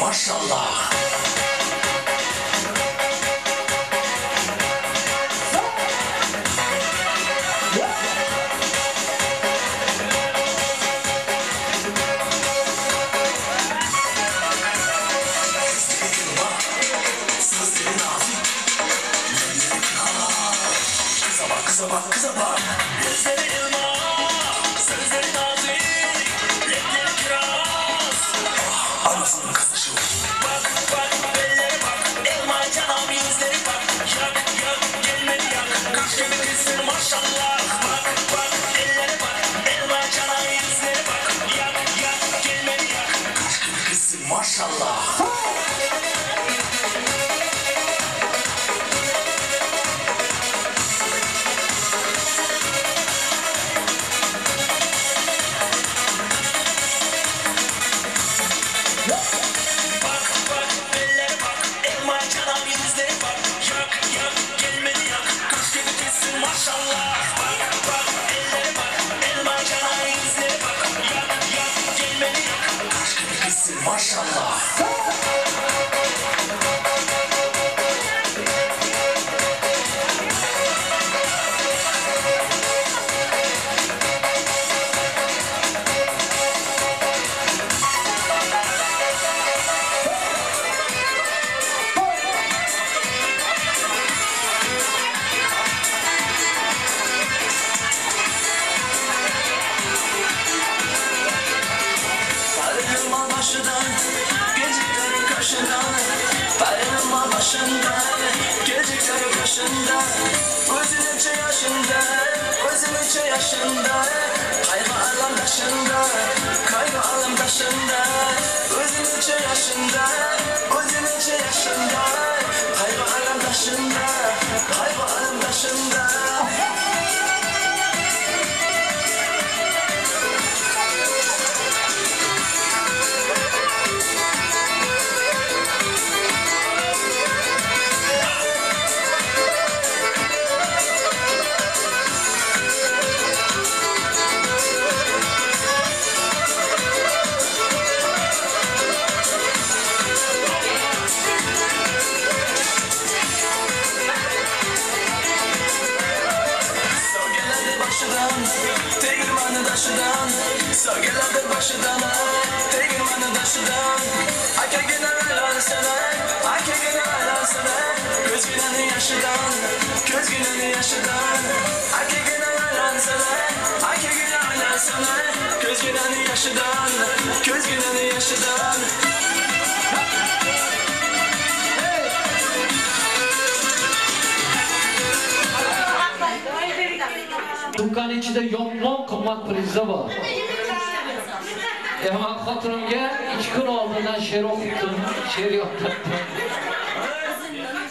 Maşallah. Kıza bak, kıza bak. Gözleri elmas, sözleri nazik, renkleri kiraz. Anasının kızı. Bak bak bellere bak, elma canım yüzleri bak. Yak yak gelmedi yak, kaç gibi kızsın maşallah. Bak bak ellere bak, elma canım yüzleri bak. Yak yak gelmedi yak, kaç gibi kızsın maşallah. başında, kaygı alam taşında, kaygı alam taşında, özün içe yaşında, özün içe yaşında, kaygı alam taşında, kaygı alam taşında. Tegirmanı daşıdan, sağgeladı başıdan, tegirmanı daşıdan. Aka gene aylan sana, aka gene aylan sana. Göz günahı yaşıdan, göz günahı yaşıdan. Aka gene aylan sana, aka gene aylan sana. Göz günahı yaşıdan, göz günahı yaşıdan. Dükkan içinde yomon kımmat prizde var. Hemen hatırımga 2 gün oldundan şer okuttum, şer yaptım.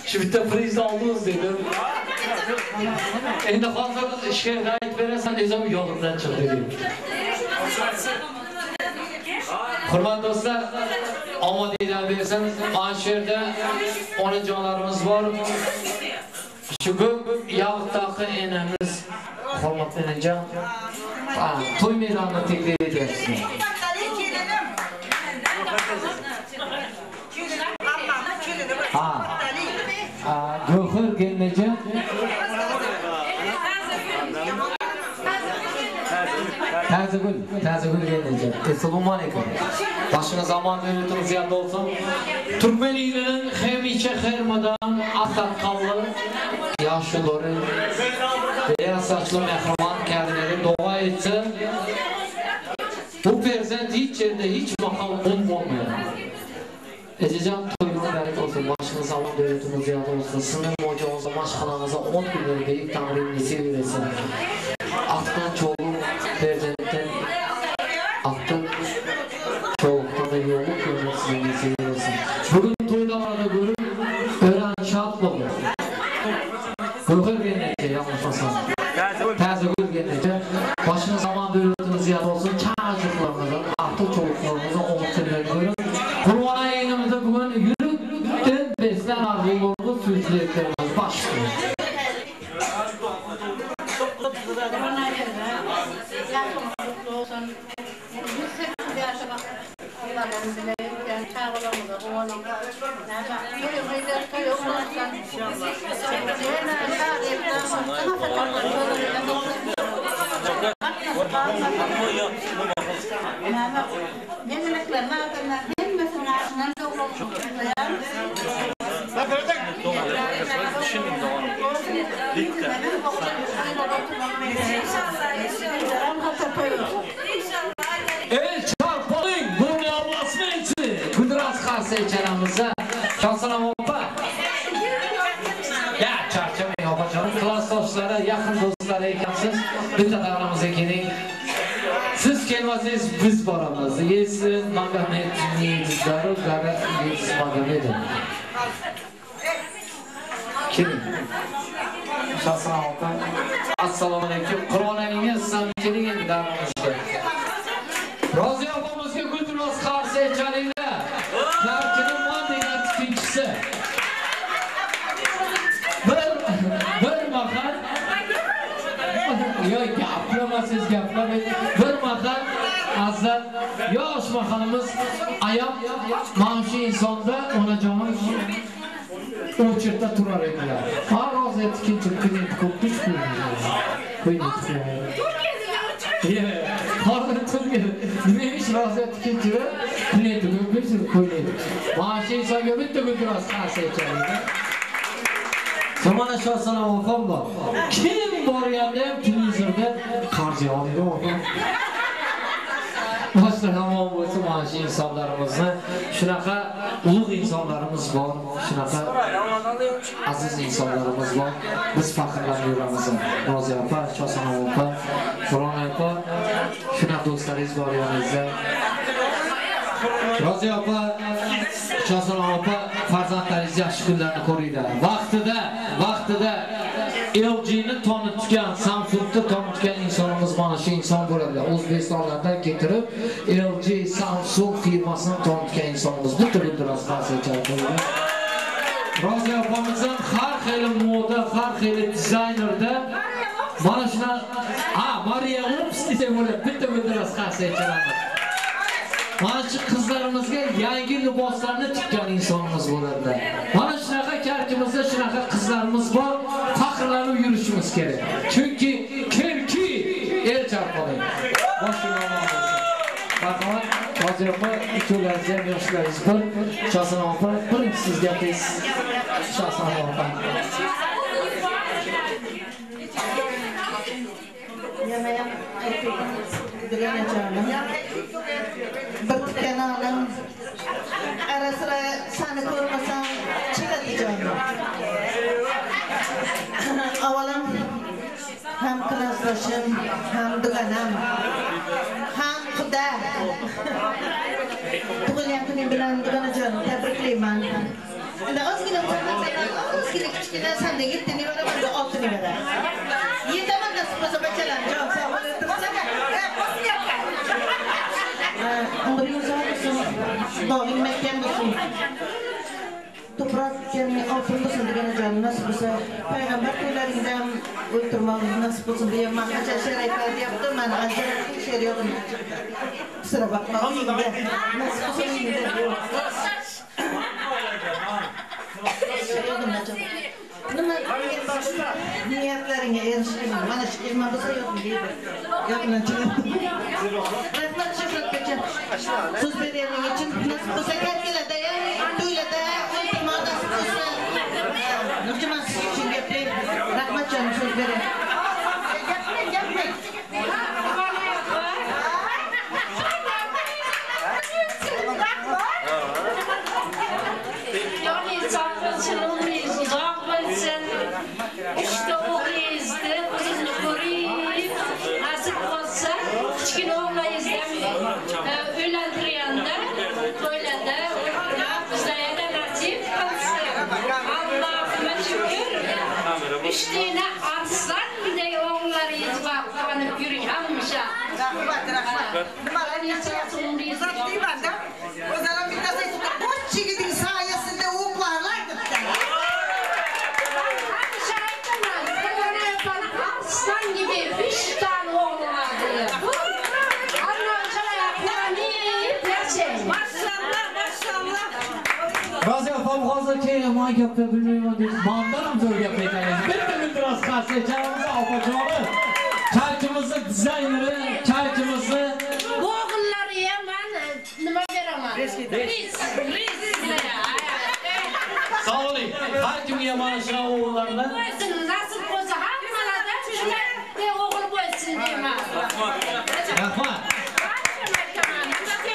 Şu bitta prizde aldınız dedim. Endi hazır şerine ait verirsen özüm yolumdan çık dedim. Hurmatli dostlar, omadiydan berseniz, Anşer'de onajonlarimiz var. Şu ko'p yağıqdagi enamiz hurmatli enajon to'y maydonida taklif etyapsiz. Gavhar kelinajon Tazagul kelinajon. Assalomu alaykum. Başına zaman verildiğiniz yanında olsun. Türkmenliğinin hemiçe hermadan Asatkallı yaşlıları beyaz saçlı mehriban kendileri dua etsin. Bu perzent hiç yerde hiç makam bulunmuyor. Ececan toyuna bereket olsun. Başına zaman verildiğiniz yanında olsun. Sınır hocamıza, maşkanamıza 10 günleri beyik tanrımızı veresin. Aktın çoğu perzentten aktın çoğukta da yolu görmesini veresin. Bugün toydalarda görüp öğren şart olur. Gavhar gelmeyecek yanlışmasın. Tazagul gelmeyecek. Başına zaman verildiğiniz yanında olsun. Çağcıklarımızın, aktın çoğuklarımızın 10 günleri görüp Kurban ayınımızda bugün yürüktün beslen arzularımız, sürücülüklerimiz başlıyor. Evet, çarpalım. Bunu yapmasını içi. Kudras karşı içerimizde. Şansına hoppa. Ya çarçamayın hopacağım. Klas dostları, yakın dostları ekansız. Bir de aramıza gelin. Siz gelmezseniz biz varamız. Yesin Magamet niyetizleri, gara yesin Magamet'in. Kim? Şansına hoppa. Assalamu alaikum. Kur'an'ın samimiyetliliğini davranıştı. Rozi yapamızga Gulduros qarshi aytganinglar. Narkinin mandegan tikuvchisi. Bir mahal yo'q gaplamasiz gaplamay. Bir mahal azat yosh mahalimiz ayam mana shu insonda onajonim o'chirda turar edilar. Ha rozi ikkinchi kun ko'p qo'ydi. Neymiş razı tüketiyor? Kuleydi, gömürsün kuleydi. Maaşı insana bitti Gulduros qarshi aytganinglar. Zamana şahsına vafam var. Kim var yani televizörde karşı alıyor orada. boshqa hamon bo'lsa mana shu insonlarimizni shunaqa ulug' insonlarimiz bor, shunaqa aziz insonlarimiz bor. Biz faxrlanib yuramiz. Rozi opa, Chosanov opa, Qur'on opa, shunaqa do'stlaringiz bor yoningizda. Rozi opa, Chosanov opa, farzandlaringiz yaxshi kunlarni ko'ringlar. Vaqtida LG'ni tanitgan, Samsungni tanitgan insonimiz mana shu inson bo'ladi. O'zbekistonlardan keltirib LG, Samsung firmasini tanitgan insonimiz. Bitta rasmasiga Rozi opamizdan har xil moda, har xil dizaynerda mana shuna Mariya Ups deb bo'ladi. Bitta rasmasiga chiqadi. Mana shu qizlarimizga yangi liboslarni tikkan insonimiz bo'ladi. Mana shunaqa karkimizda shunaqa qizlarimiz bor, faxrlanib yurishimiz kerak. Chunki kelki el charqolaydi. Boshingizga marhamat. Rozi opa, ikkovlaringiz ham yoshlaringiz bir. Chosanov opa, birinchi siz gapingiz. Chosanov opa. Bir kanalim ara sıra seni ko'rmasam chigadi jonim. Avalam ham klassdoshim, ham duganam, ham xudo. Tug'ilgan kuning bilan duganajonim tabriklayman. Endi ozgina kichkina sanda 7 nevara bor, 6 nevara. Yetaman nasib bo'lsa bachalar jon sog' o'tirsa. Umringiz olsun, dog'ing mahkam bo'lsin. To'proq jami oltin bo'lsin degan jonim nasib bo'lsa, payg'ambar to'ylaringdan o'tirmoqingiz nasib bo'lsin degan men qancha she'r aytib deyapti, men ajratib she'r yo'qim. Sira bakma, nasib bo'lsin. Nima niyatlaringga erishing, mana shu ilm bo'lsa yo'qmi deydi. Yo'qmi rahmat Shuhratbekka. So'z berganing uchun nasib bo'lsa kelada, to'ylada, o'ltirmoq nasib bo'lsa. Nurjamon siz uchun gapiring. Rahmat jonim so'z bering. Gapiring. İşte o gezdi, kızını koruyup, nasip olsa, kichkina oğla izlemi öğlendiriyanda, to'ylada, bize yana nasip kılsın. Allah'ıma şükür, 3 tane arslan bir de oğullarıyız bak, kavanıp yürüyün, hammışa. Rahmat. Nimalar yaşayasın diye zatlıyım da, o zaman bir tasayı tutup, bu çiğidin sayesinde uğuklarlar gitti. Aslan gibi 3 tane oğlu vardı. Rozi opam hozir keyin men gapga bilmayman deb, mendan ham zo'r gap aytaylik. Bitta biroz qarshi aytamiz opajonim. Kalkimizni dizayneri, kalkimizni O'g'illari ham men nima beraman? Riz. Sog' bo'ling. Har kimga mana shu o'g'illardan Nasib bo'lsa hammalardan shunday o'g'il bo'lsin deyman.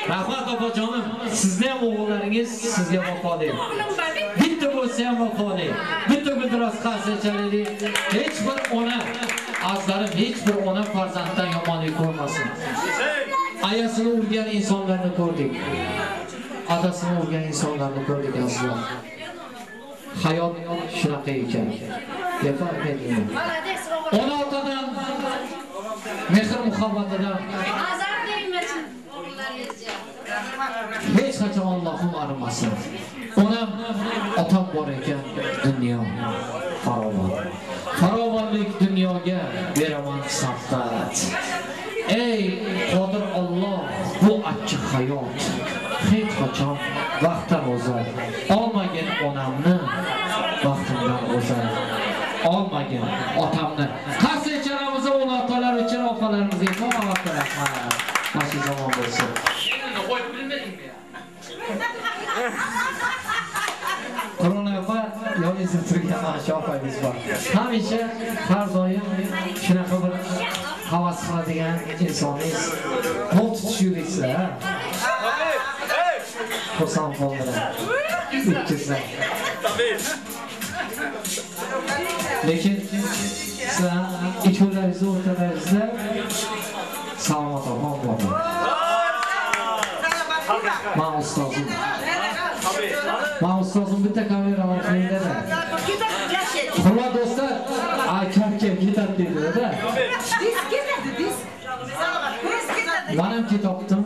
Rahmat opajonim. Sizni ham o'g'illaringiz sizga vafoli. Bitta bo'lsa ham vafoli. Bitta biroz qarshi aytaylik. Hech bir ona azlarim, hech bir ona farzanddan yomonlik ko'rmasin. Ayasini urgan insonlarni ko'rdik. Adasini urgan insonlarni ko'rdik aslan. Hayot shunaqa ekan. Defamen. Ona otadan mehr muhabbatidan Azar deymesin o'g'illaringizga. hech qachon Allohim arimasin. Onam otam bor ekan, dunyo farovon. Farovonlik dunyoga beraman safqat. Ey Qodir Alloh, bu achchiq hayot hech qachon vaqtdan o'zar. Olmagin onamni vaqtimdan o'zar. Olmagin otamni. Qarshi icharamiz o'g'il otalar uchun opalarimizga qo'ng'iroq rahmat. Yaxshi zamon bo'lsin. Qo'yib bilmadingmi? Qur'on opa yoningizda turgan mana shu opamiz bor. Hamisha har doim shunaqa bir havas qiladigan insonlar qo'l tutishingizlar, ha? Xursand bo'ldilar. Ikkizlar. Lekin sizlar ikkovlaringiz o'rtalaringizda Salomat opam bor. Men ustozim bitta kameraman qo'yinglar. Hurmat do'stlar, akam ketadi dedi-da. Dis. Manam ketdim.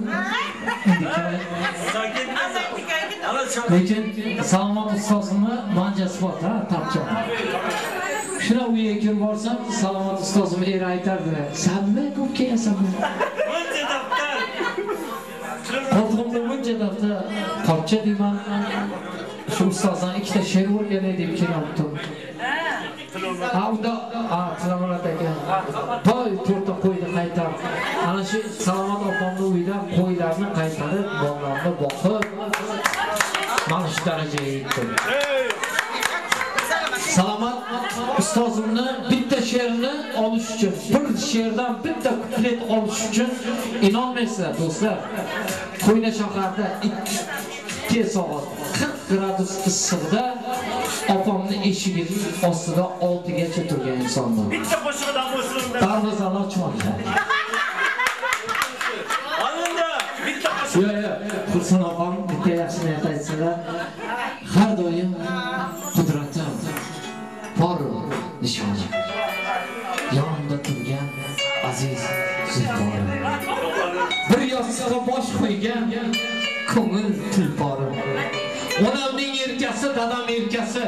Lekin Salomat ustozimni manjasi bor, ha, tapcha. Shuna uyga kirib borsam, Salomat ustozim er aytardi. "Sanmi ko'p kelsanmi?" Buncha daftar. Qo'ltimda buncha daftar. Tapcha deyman. Shu ustozdan ikkita she'r o'rganay deb keldim. Havda, Salomat aka. To'y to'rtta qo'yni qaytarib, ana shu Salomat opamning uyida qo'ylarni qaytarib, bog'larni boqib, mana shu darajaga yetdim. Salomat ustozimni bitta she'rni olish uchun, bir she'rdan bitta kuplet olish uchun inonmaysizlar do'stlar. Qo'yna shaharda 2 soat 40 gradus issiqda opamning eshigining ostida 6 gacha turgan insonman. Bitta qo'shig'idan bo'sirdi. Darvozalar ochmadi. Olinda bitta qo'shiq. Yo'q, Xursand opam bitta yaxshi niyat aytsalar, har doim qudratim bor nishoni. Yonimda turgan aziz zulforim. Bir yostiqqa bosh qo'ygan ko'ngil tulporim. Onamning erkasi, dadam erkasi,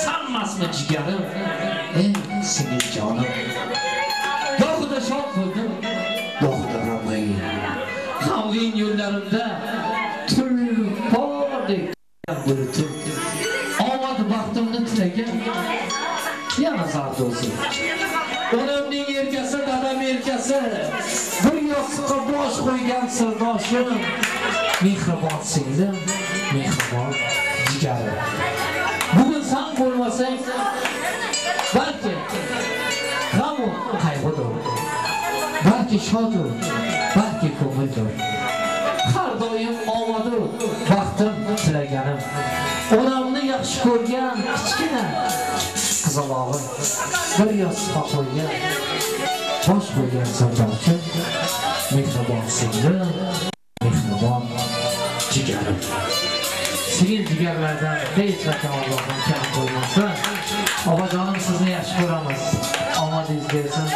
sanmasmi jigarim, ey singil jonim. Gohida shod bo'ldim, gohida g'amgin. G'amgin yo'llarimda tulpordek bulutib, omad baxtimni tilagan yana zardo'zi. Onamning erkasi, dadam erkasi, bir yostiqqa bosh qo'ygan sirdoshim, mehribon singlim, mehribon jigarim. Bugun sen bo'lmasang, balki g'am qayg'udir, balki shodur, balki ko'ngildir. Har doim omadur, baxtim tilaganim. Onamni yaxshi ko'rgan kichkina qizalog'im, bir yostiqqa qo'ygan, bosh qo'ygan sirdoshim, mehribon singlim, mehribon jigarim. Singil jigarlardan hech qachon Allohdan kam bo'lmasin. Obajonim, sizni yaxshi ko'ramiz. Omadingiz bersin.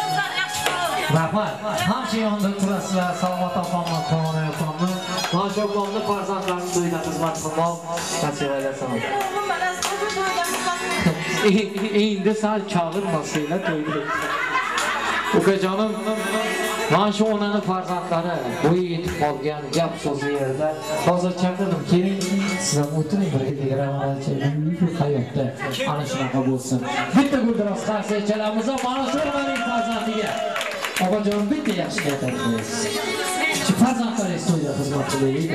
Rahmat. Hamma yonda turasizlar. Salomat opamni, Qonun opamni, Nosh opamni farzandlarini to'yda xizmat qilmoq nasib aylasin. Endi sal chaqirmasanglar to'yda. Ukajonim, mana shu onani farzandlari bo'yi yetib qolgan gap so'zi yerda hozir chaqirdim, keling sizlar o'tiring birga degramanchi hayotda ana shunaqa bo'lsin. Bitta guldiroz qarsa chalamiz, mana shu onaning farzandiga obajon bitta yaxshi gap aytamiz. Shu farzandlaringiz to'yda xizmat qilaylik.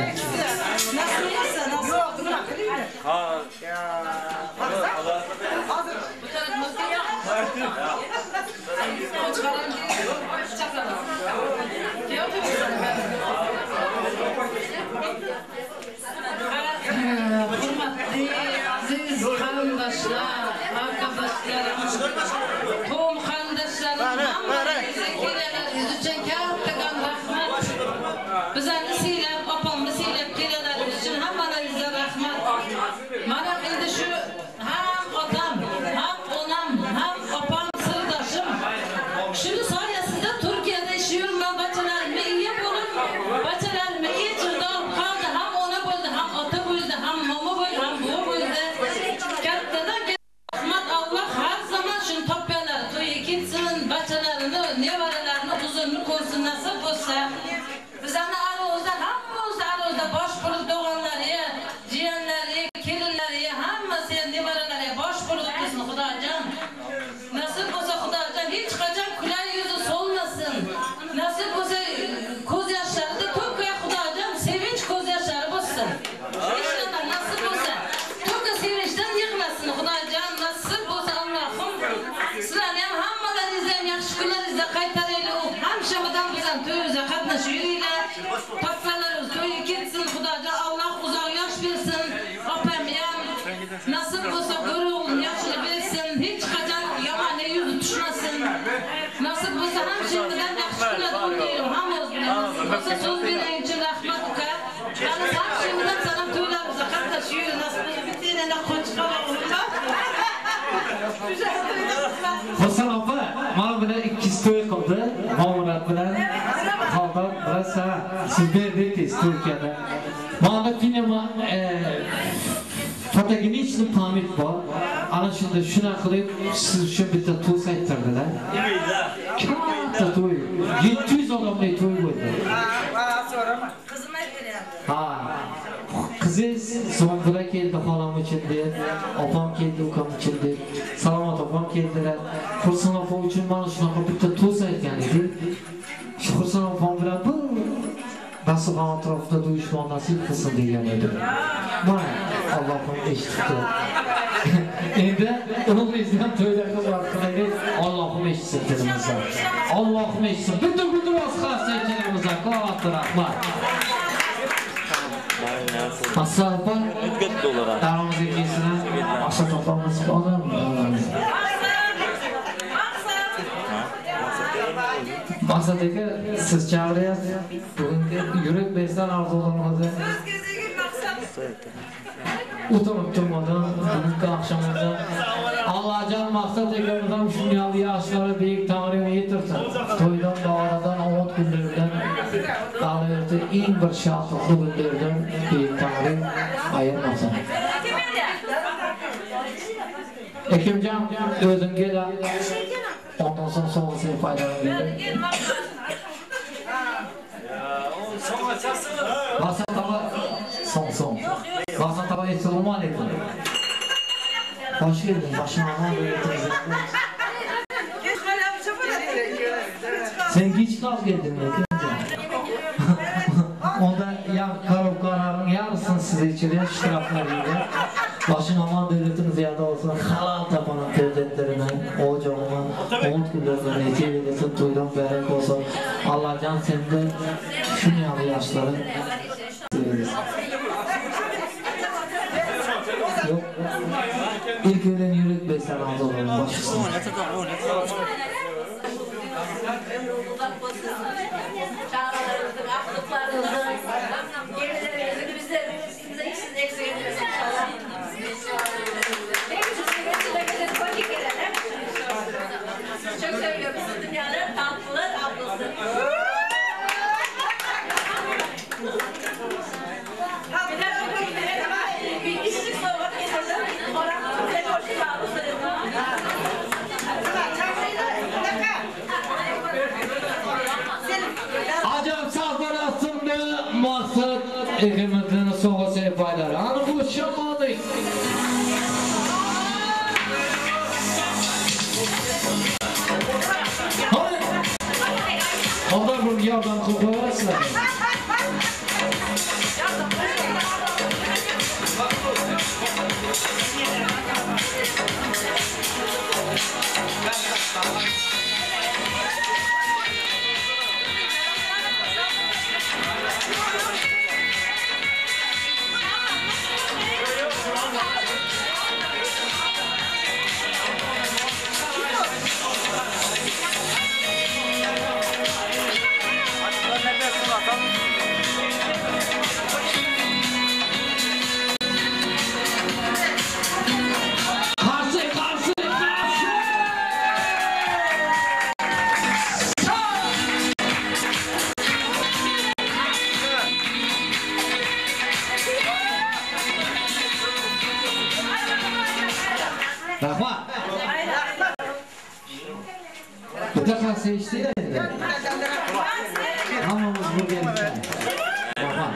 Hurmatli aziz qarindoshlar, arkadaşlarım, to'm qarindoshlarim, hammangizga kelganlaringiz uchun kattagan rahmat. Bizlarni siylab, opamni siylab kelganlaringiz uchun hammalaringizga rahmat. Mana endi shu ham otam, ham onam, ham opam sirdoshim. Shuni soyasida Turkiyada ishlayman, bachalarimga ega bo'lib, bachalarimga echirdan qoldi, ham ona bo'ldi, ham ota bo'ldi, ham momo bo'ldi, ham buvi bo'ldi. Kattadan rahmat. Alloh har zaman shuni topganlar to'yga ketsin, bachalarini, nevaralarini huzurni ko'rsin nasib bo'lsa. Bizlarni arozda, hammamiz arozda bosh bo'lib doğanlarga, jiyanlarga, kelinlarga, hammasi nevaralariga bosh bo'lib o'tsin Xudojon. Nasib bo'lsa Xudojon hech qachon kulay yuzi so'lmasin. Nasib bo'lsa ko'z yoshlarida to'kka Xudojon sevinch ko'z yoshlari bo'lsin. Ishlar nasib bo'lsa to'kka sevinchdan yig'lasin Xudojon. Nasib bo'lsa Allohim sizlarni ham hammalaringizni ham yaxshi kunlaringizda qaytaraylik. Şimdiden yakışıklı unutayım. Hamız bilen. Olsa söz veren için rahmet uka. Bana sağ şimdiden sana tüylerimize katta şiir nasıl bir tane de koçkalar olurlar. Hasan apa, mana bilan ikki to'y qildi. Mo'minat bilan Xalqon bilasa siz berdingiz Turkiyada. Mana kinema fotogenichni pamit bor. Ana shunda shuna qilib siz uchun bitta to'y ayttirdilar. Katta to'y. 700 odamli to'y bo'ldi. Kızım aytdilar. Ha. Qiziz So'ngra keldi xolam uchun deb, opam keldi ukam uchun deb, Salomat opam keldilar. Xursand opa uchun mana shunaqa bitta to'y aytgan edik. Shu Xursand opam bilan bu dasturxon atrofida to'yishmoq nasib qilsin degan edim. Mana Allohim eshitdi. Endi o'g'lingizdan to'ylar qilaylik. Allohim eshitsin dilimizni. Allohim eshitsin. Bitta oz qarsa ekanimizga qo'yib rahmat. Assalpa daromizga kelsin. Asal topamiz odam. Maqsad aka siz chaqiryapsiz. Bugungi yurak besdan orzularimizni o'tirib turmadan bugungi oqshomda Allohjon maqsad ekamizdan shunday yoshlarga buyuk ta'rif yetirsin. To'ydan davradan ovot kunlaridan davlatda eng bir shohli kunlardan buyuk ta'rif ayirmasin. Ekimjon o'zimga da ondan so'ng so'ng'isi foydalangan. Maqsad tava so'ng. Maqsad tava assalomu alaykum. Hoş geldin. Başına aman öğretimizden. Sen geç kal geldin mi? Onda ya kararın yarısını size içeriye iştiraklarıyla başına aman devletimiz yada olsun. Halal tapanın devletlerine, ocağına, umut günlerine, ecevilesin, tuydan berek olsun. Allah can sende şu nyalı yaşları yok. İlk öğlen yürek beslen ağzı olalım. Başlasın. Çağrılarımızın, aklıklarımızın, gerilerimizin bize eksik etmesin inşallah. Çok seviyorum siz dünyalar, tatlılar, ablası. Bir kişilik soğuk getirdim. Oranın tek hoşuma ablası. Acayip sazlar aslında maksat ekimizin soğuk seyfayları. Anı bu şamadık. Hadi. Onlar bu yardan koparırsa. Rahmat. Bu da kalsa işte de. Hamamız bu gelmişler. Rahmat.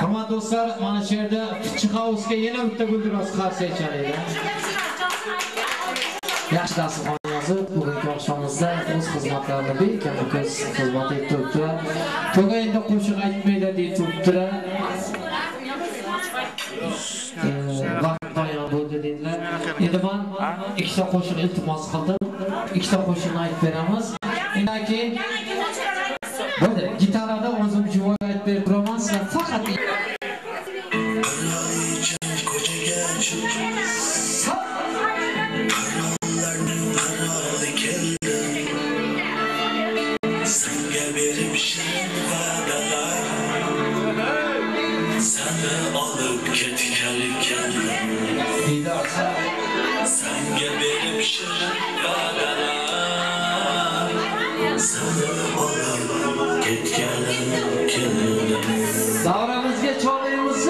Rahmat dostlar, mana shu yerda Pichik Housega yana bitta gulduros qarshi aytishadi. Yaxshi dasturxon yozib, bugungi oqshomimizda o'z xizmatlarini bekamol xizmat etib turibdilar. To'g'ri endi qo'shiq aytmaydi deb turibdilar. Vaqt tayyor bo'ldi dedilar. Endi men ikkita qo'shiq iltimos qildim. Ikkita qo'shiqni aytib beramiz. Undan keyin bo'ldi. Gitarada o'zim javob aytib berib turaman. Sizlar faqat Senga berib shirin va'dalar, seni olib ketganim keldim. Davramizga cholaymiz.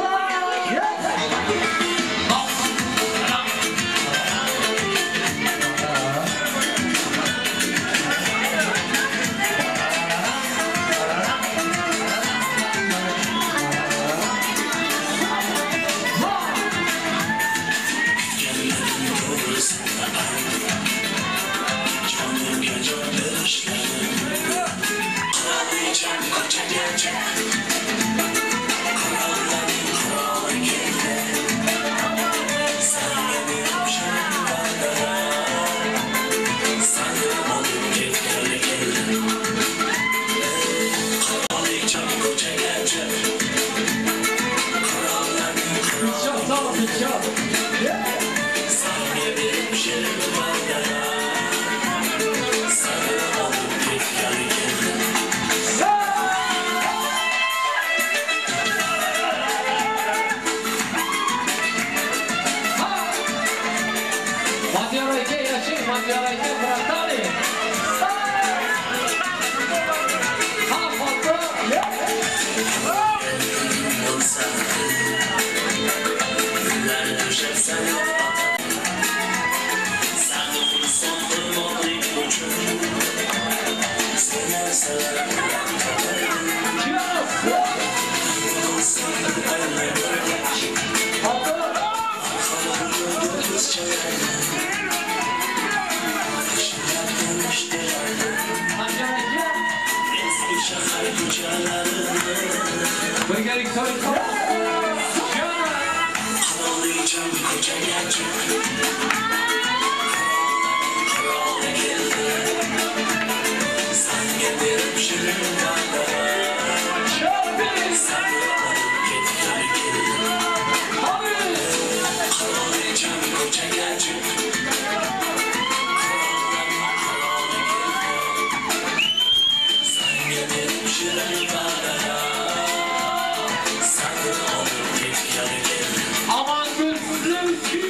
Aman gülsün ki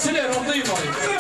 Siler oradayım abi.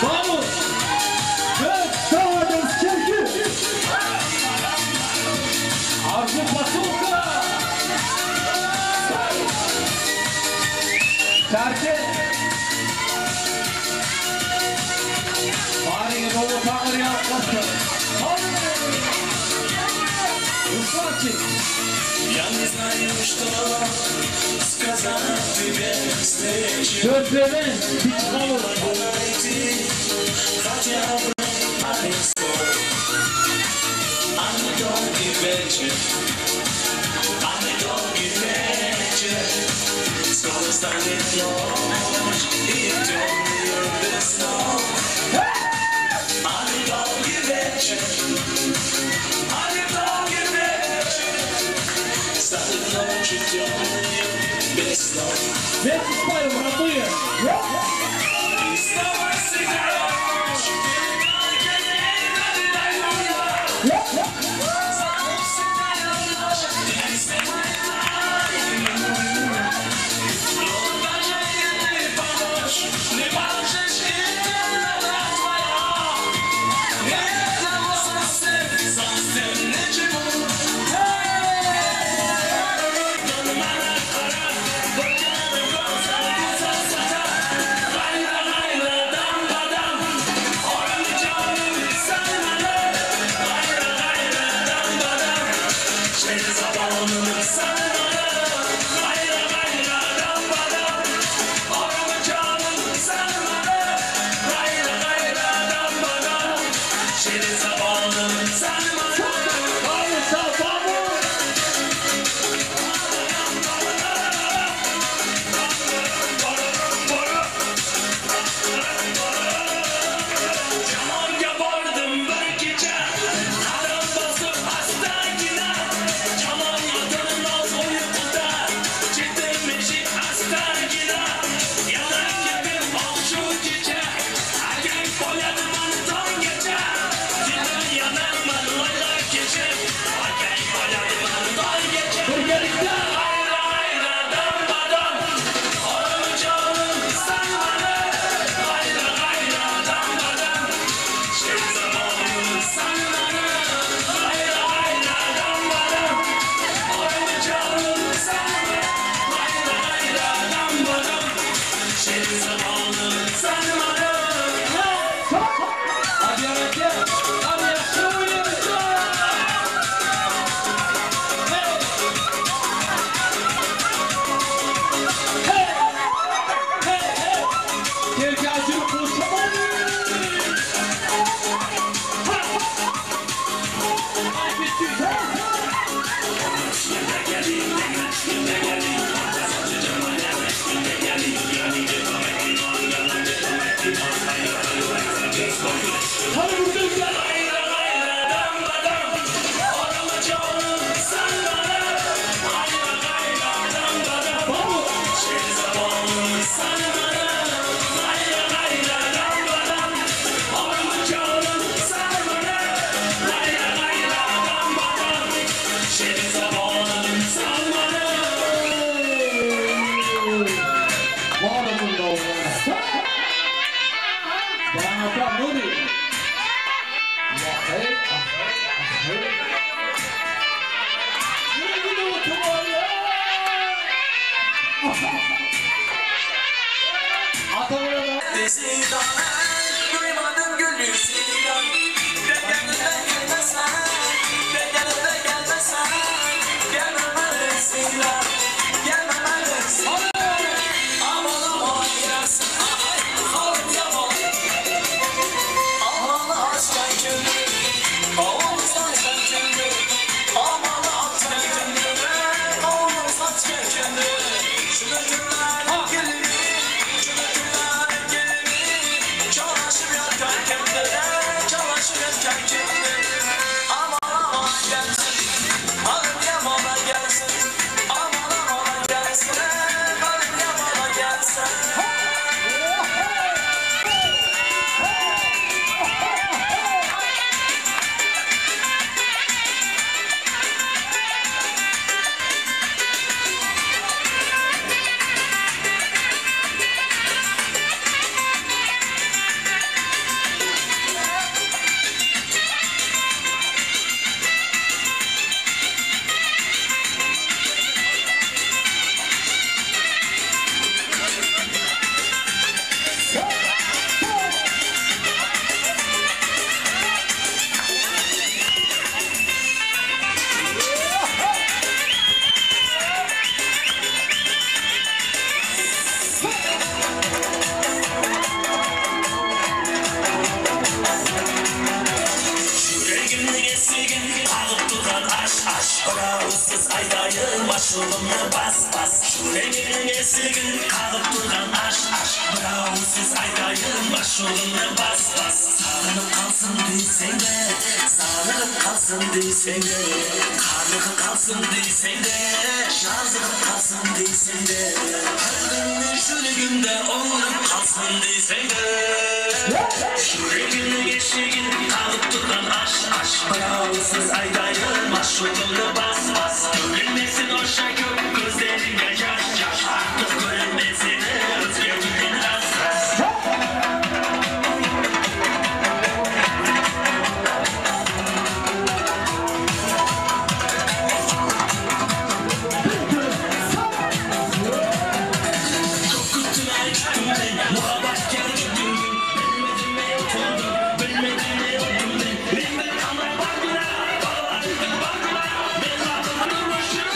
Vamos! Todos Kirki! Arzu Pasulka! Terki! Bari dolu tanrı yapmasın. Я не знаю, что сказать. Sözlerden hiç olur. Let's play one for you. Duymadım gülü sigan. Gelmeden gelmesen, gelmeden gelmesen, gelmemelisin lan, gelmemelisin. Aman aman gelsin, halim yaman. Aman aşkın gülü, oğlum saçın gülü. Aman aşkın gülü, oğlum saçın gülü. Şu günler gelir. Çalışır yakarken de, çalışır yakarken de. bas bas Yüreğinin esirgin kalıp durgan aş aş Bravo siz aytayım aşığını bas bas Sağlanıp kalsın deysen de Sağlanıp kalsın deysen de Karlığı kalsın deysen de Şazlığı kalsın deysen de Her günün şülüğünde olup kalsın deysen de Yüreğinin esirgin kalıp durgan aş aş Bravo siz aytayım aşığını bas bas Görünmesin o şakır gözlerinde yaş yaş Artık görünmesin özgürlüğün ras ras Kokutun aşkım ben muhabbet geldi gün gün Bilmedim ne oturdum bilmedim ne oldum ben Bilmem ama bakma bakma Ben kapımı durmuşum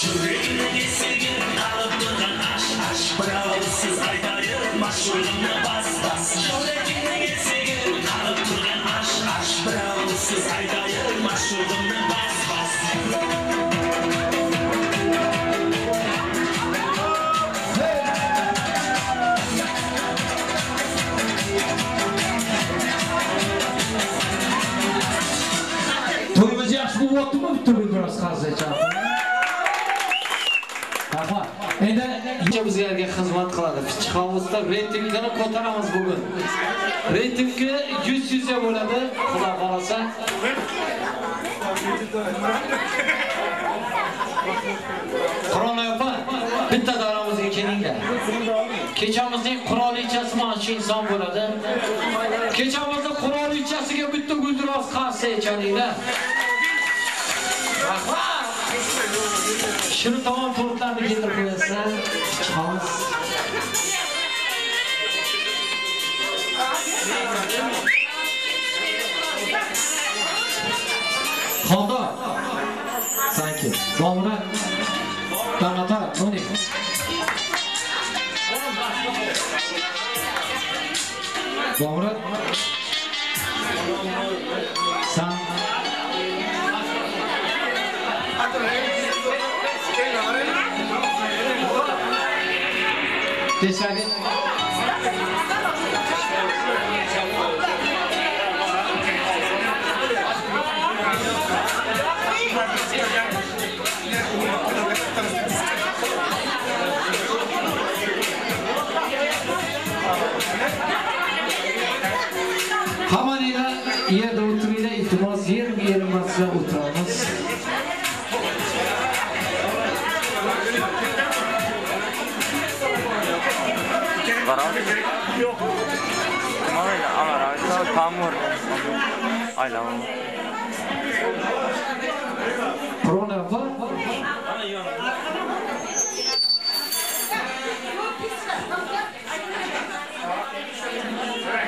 Yüreğine geçsegin kalıp durgan aş aş Bravo siz aytayım aşığını bas bas Yüreğine geçsegin kalıp durgan aş aş Bravo siz aytayım aşığını bas bas To'yimiz yaxshi bo'lyaptimi? Bitta biroz qarsak. Rahmat. Endi bizlarga xizmat qiladi. Pichqovuzda reytingini ko'taramiz bugun. Reytingi 100 ga bo'ladi, xudo xolasa. Qur'oni opa, bitta daramizga kelinglar. Kechamizning qurolichasi mana shu inson bo'ladi. Kechamizning qurolichasiga bitta guldiroz qarsa echalinglar. Rahmat. Shuni tamom to'rtlarni keltirib qo'yasizlar. Chiqamiz. Xo'da. Thank you. Domla. Damata, noni. Domla. San. Desagi. Hamanina yerda o'tiringlar, iltimos yerim-yerimizda o'tiramiz. Yok. Ama tamur. Aynen. Korona var.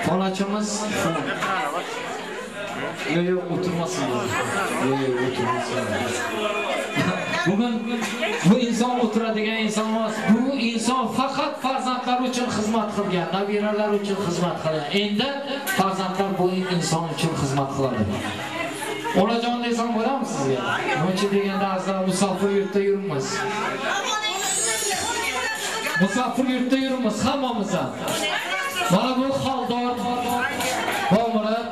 Fonachimiz. Yok oturmasın. Yok oturmasın. Bugün bu inson o'tiradigan inson emas. Bu inson faqat farzandlar uchun xizmat qilgan, nabiralar uchun xizmat qilgan. Endi farzandlar bu inson uchun xizmat qiladi. Onajon desam bo'ladimi sizga? Nima deganda azizlar musofir yurtda yuribmiz. Musofir yurtda yuribmiz hammamiz ham. Mana bu Xoldor, Bomurat,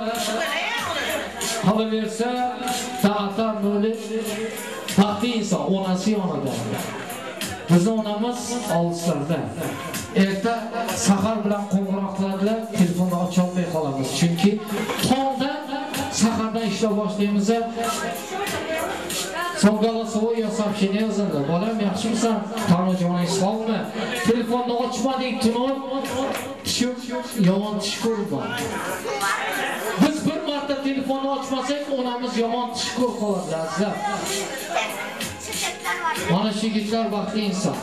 qolaversa Ta'atar Nuri baxtli inson, onasi yonida. Bizning onamiz olislarda. Erta sahar bilan qo'ng'iroq qiladilar, telefonni ocha olmay qolamiz. Chunki tongdan sahardan ishlab boshlaymiz. Songalasov soобщение yozadi. Bolam yaxshimisan? Tanojoning sog'mi? Telefonni ochmading tunon. Tushib yomon tush ko'ribman. Biz bir marta telefonni ochmasak, onamiz yomon tush ko'rib qoladi, azizlar. Mana shu yigitlar baxtli inson.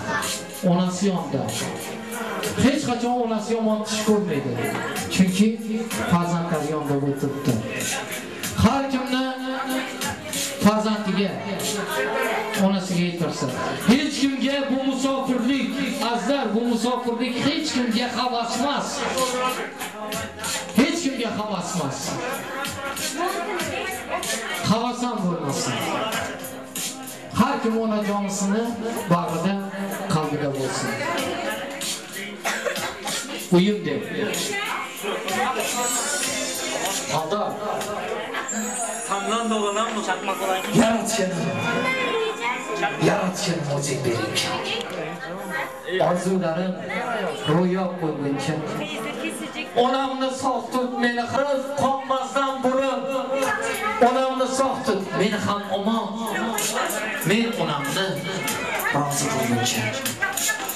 Onasi yonida. Hech qachon onasi yomon tush ko'rmaydi. Chunki farzandlar yonida o'tiribdi. Har kimni farzandiga, onasiga yetirsin. Hech kimga bu musofirlik, azizlar, bu musofirlik hech kimga havas emas. Hech kimga havas emas. Havas ham bo'lmasin. Har kim onajonisini bag'rida, qalbida bo'lsin. Uyum deb. Alda. Tamdan dolanan mı? Çakmak olan. Yaratgan mucib bering. Orzularim ro'yob bo'lguncha. Onamni sog' tut, meni qiz qonmasdan burib. Onamni sog' tut, meni ham omon. Men onamni rozi bo'lguncha.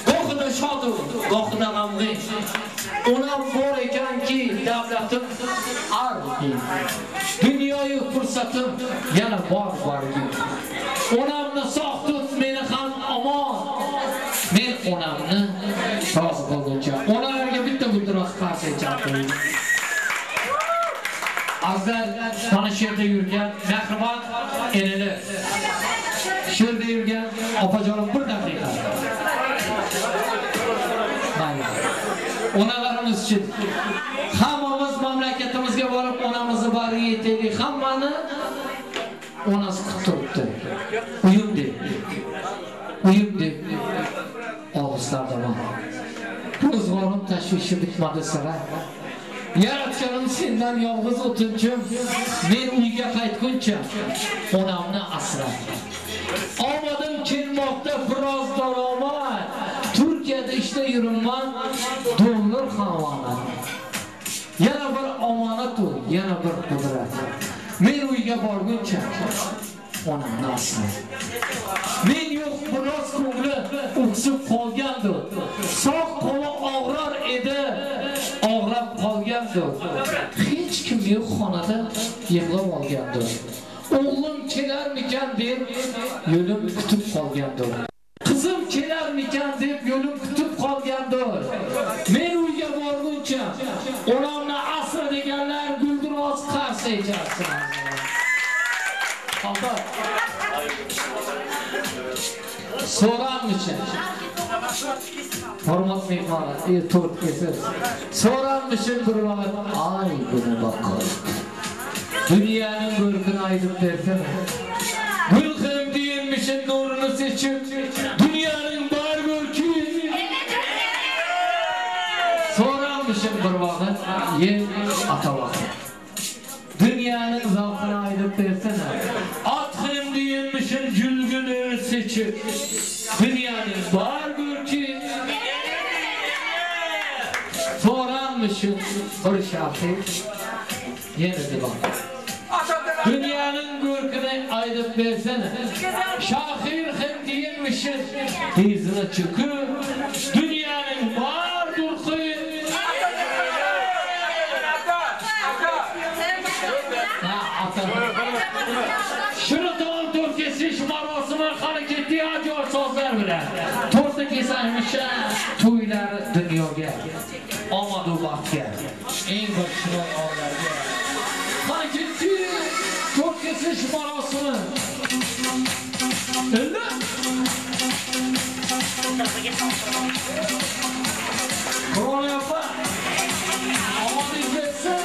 Gohida shodu, gohida g'amgin. Onam bor ekanki, davlatim argi. Dunyoyu fursatim yana bor-borgi. Onamni sog' tut, meni ham omon. Men onamni rozi bo'lguncha. Onalarga bitta guldiroz qarshi aytayman. Azizlar, mana shu yerda yurgan mehribon enalar. Shu yerda yurgan opajonim bir daqiqa. Mayli. Onalarimiz uchun hammamiz mamlakatimizga borib onamizni bariga yetaylik. Hammani onasi kutib turibdi. Uyum deb. Og'izlarda bor. Ro'zg'orim tashvishi bitmadi sira. Yaratganim sendan yolg'iz o'tinchim. Men uyga qaytguncha onamni asra. Omadim kelmoqda biroz daromad. Turkiyada ishda yuribman, dollar havona. Yana bir omonat u, yana bir qudrat. Men uyga borguncha onamni asra. Men yo'q biroz ko'ngli o'ksib qolgandir. Sog' qo'li og'rar edi, og'rab qolgandir. Hech kim yo'q xonada yig'lab olgandir. O'g'lim kelarmikan deb yo'lim kutib qolgandir. Qizim kelarmikan deb yo'lim kutib qolgandir. Men uyga borguncha onamni asra deganlar guldiroz qarshi aytsin. Alda. So'ranmish. Hurmat mehmonlar, to'rt kesiz. So'ranmish bir vaqt, ay buni boqar. Dunyoning ko'rkini aytib bersana. Gulxim deyilmish nurini seçib, dunyoning bor ko'rki. So'ranmish bir vaqt, yer atavaq. Dunyoning zavqini aytib bersana. Atxim deyilmish julguni seçib, dunyoning bor ko'rki. So'ranmish bir shahid yana devam. Dünyanın görkünü aydıp versene. Şahir hem değilmişsin. Dizine çıkıp dünyanın var durkuyu. Şırıtağın Türkçesi şımarosunu hareketli acıyor sözler bile. Tortu kesilmişe tuylar dünyaya. Amadu bakya. En başına ağlarga. Hareketli Türkçesi şımarosunu. Öyle. Kral yapar. Amadu geçsin.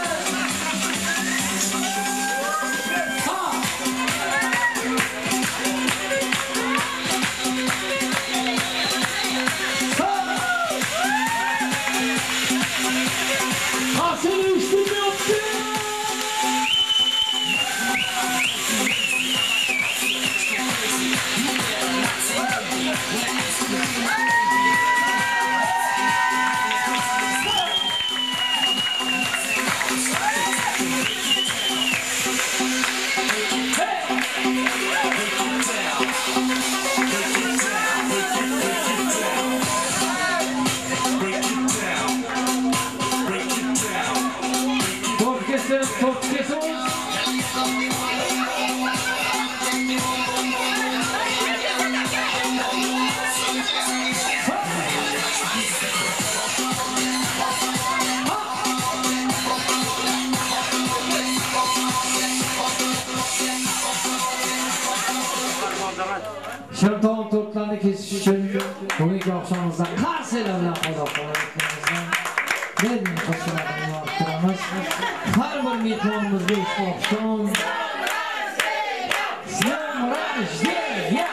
Şırtağın tortlarını kesiş için bugünkü akşamımızdan karselerle odaklanırken ben hoşçakalın yaptırımız her bir mikronumuzda iş olsun. Sen rajde ya.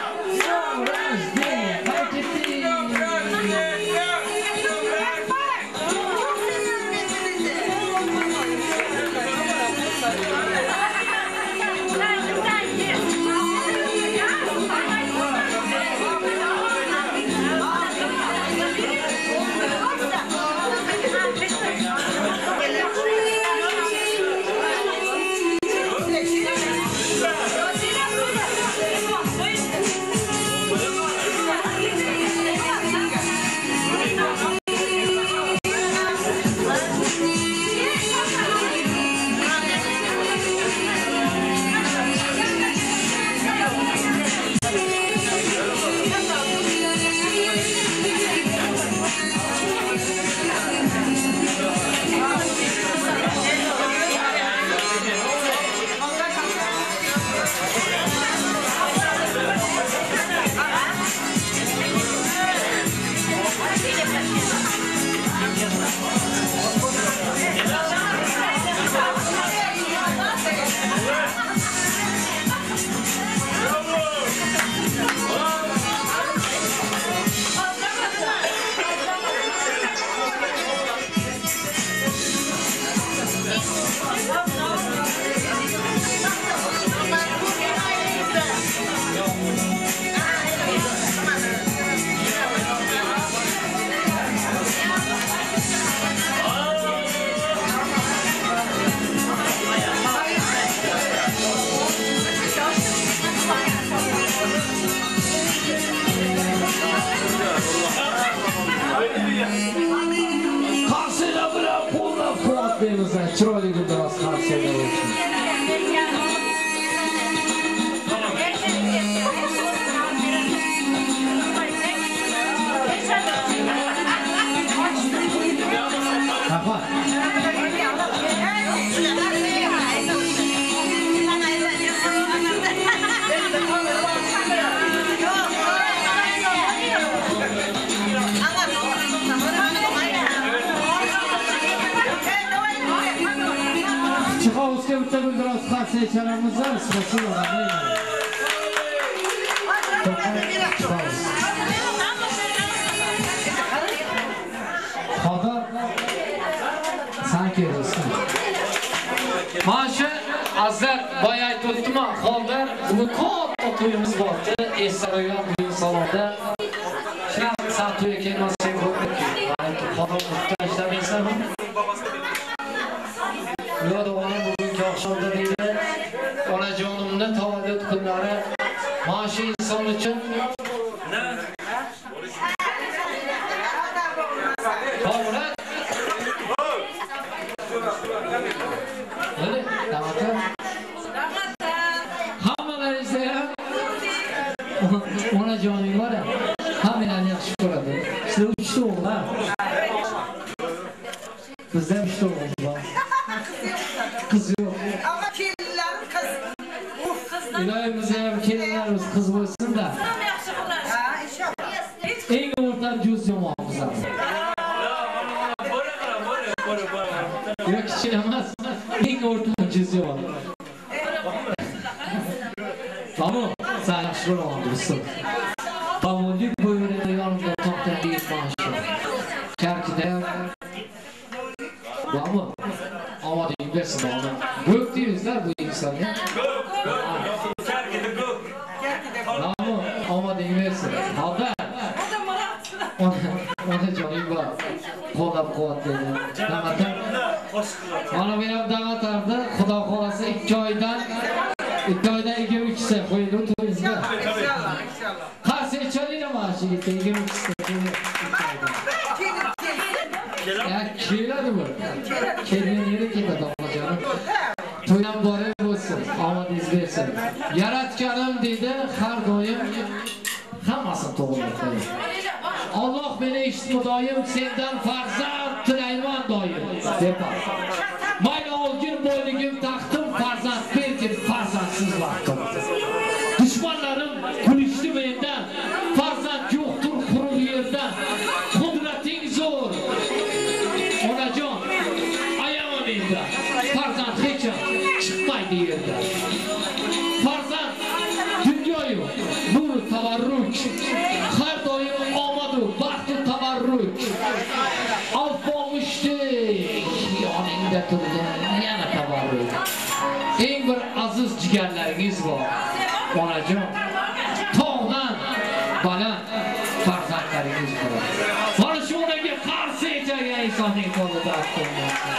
Qarsiylar bilan qo'llab-quvvatlaymiz. Chiroyli guldiroz qarsiylar bo'lsin. Chiqovuzga bitta guldiroz qarsiya chalamiz, sirasi yo'q. Xo'p. Sen kelirsin. Mana shu Azar boya aytib o'tdim, Xo'ldar bugun katta to'yimiz bor. Esaroyon bugun salonda. Shunaqa san to'yga kelmasang bo'lmaydi. Xo'p, tashlamaysanmi? Yo'q, ona bugungi oqshomda deydi. Onajonimni tavallud kunlari mana shu inson uchun onajoning var ya, hammalarni yaxshi ko'radi. Sizlar 3 ta o'g'illar. Bizda 3 ta o'g'il bor. Qiz yo'q. Ama kelinler kız. Iloyimizga ham kelinlarimiz qiz bo'lsin-da. Ha, inşallah. Eng o'rta juz yomon bizlar. Yo'q, kichkina emas. Eng o'rta juz yomon. Tamam, sen yaxshi ko'raman. Pavonlik bo'yinida yonimda to'xtab yetmoqchi. Karkida bormi? Omading bersin bana. Ko'p deysizlar bu insonga. Karkida ko'p. Tamam, omading bersin. Hozir. Ona joning bor. Qo'llab-quvvatlaydi. Mana bu ham da'vatlarda Xudo xolasa 2 oydan 22'si qo'yilib to'yingizga. Qarsiya chalinglar mana shu 22'si qo'yilib. Ya keladi bu. Kelgan yeri ketadi onajonim. To'yam bore bo'lsin, omadingiz bersin. Yaratganim dedi, har doim hammasini to'g'ri qiladi. Alloh meni eshitib doim sendan farzand tilayman doim deb. Mayli olgin boyligim taxtim farzand bergin farzandsiz vaqtim. Dushmanlarim kulishdi mendan, farzand yo'qdir quruq yerda. Qudrating zo'r. Onajon, ayamon endi. Farzand hech chiqmaydi yerda. Farzand dunyoyu nur tavarruj. Har doim omadu baxt tavarruj. Alpomishdek yoningda turgan yana tavarruj. Eng bir aziz jigarlaringiz bor. Onajon, tog'dan baland farzandlaringiz bor. Mana shu o'rniga qarshi echagan insonning qo'lida asqolmoqda.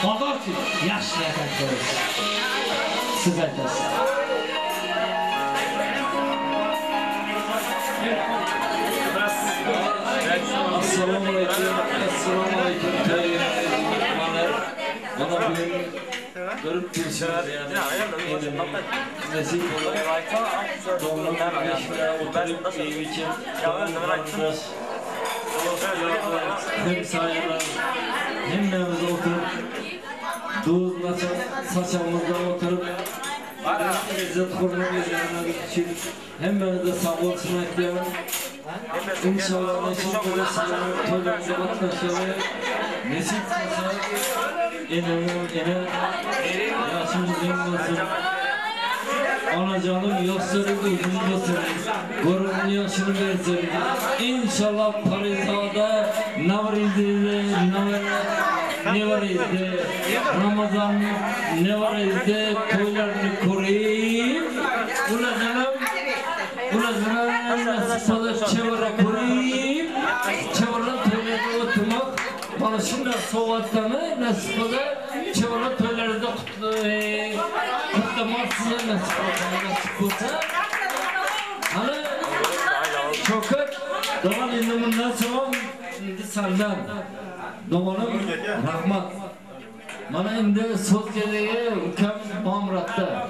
Xodorchi, yaxshi aytasiz. Siz aytasiz. Assalomu alaykum. Assalomu alaykum. Mana bugün görüp turishar, yani nasip bo'lib domlalar mashmara o'tirib yeyichim. Hem sayılar, hemmemiz oturup do'z saçamızda oturup izzat hurmat etganlar için hemmemizde sağ olsun diyorum. İnşallah nasip olursa to'ylarga qatnashishni nasib qilsa yana yaxshimizning bo'lsin. Onajonim yoshlarga uzun bo'lsin. Ko'rimni yoshini bersin. İnşallah Parizada Nevrizde Ramazan Nevrizde to'ylarni ko'rib, ularni nasibada chevara ko'rib, chevara to'ylarga o'tmoq. Mana shunday so'g'atdami nasibada chevara to'ylarida qutlab zaman size nasip olsa. Hani Şokat, doğan endi bundan sonra senden. Doğanım rahmat. Mana endi so'z kelagi ukam Muhamradda.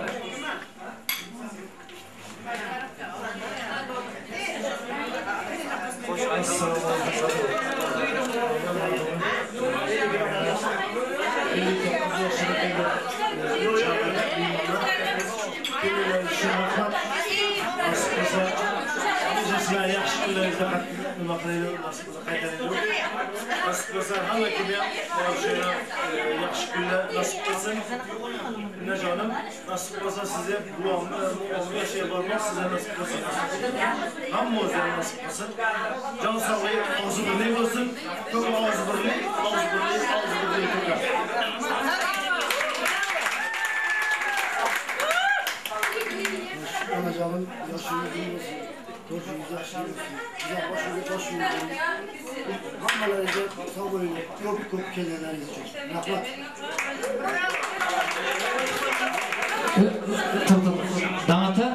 Sizlar yaxshi kunlaringizda nima qilaylik, nasib qilsa qaytaraylik. Nasib qilsa hamma kimga yaxshi kunlar nasib qilsin. Najonim, nasib qilsa sizga duomni yashab bormoq sizga nasib qilsin. Hammamizga nasib qilsin. Jon sog'lik, og'zi birlik bo'lsin. Ko'p og'zi birlik, og'zi birlik, og'zi birlik ko'p. Anacanım yaşıyor olsun. Çocuğumuz yaşıyor olsun. Güzel başında taşıyor olsun. Hammalarca sağ olun. Çok kelimeler geçiyor. Rahmat. Dağıtı.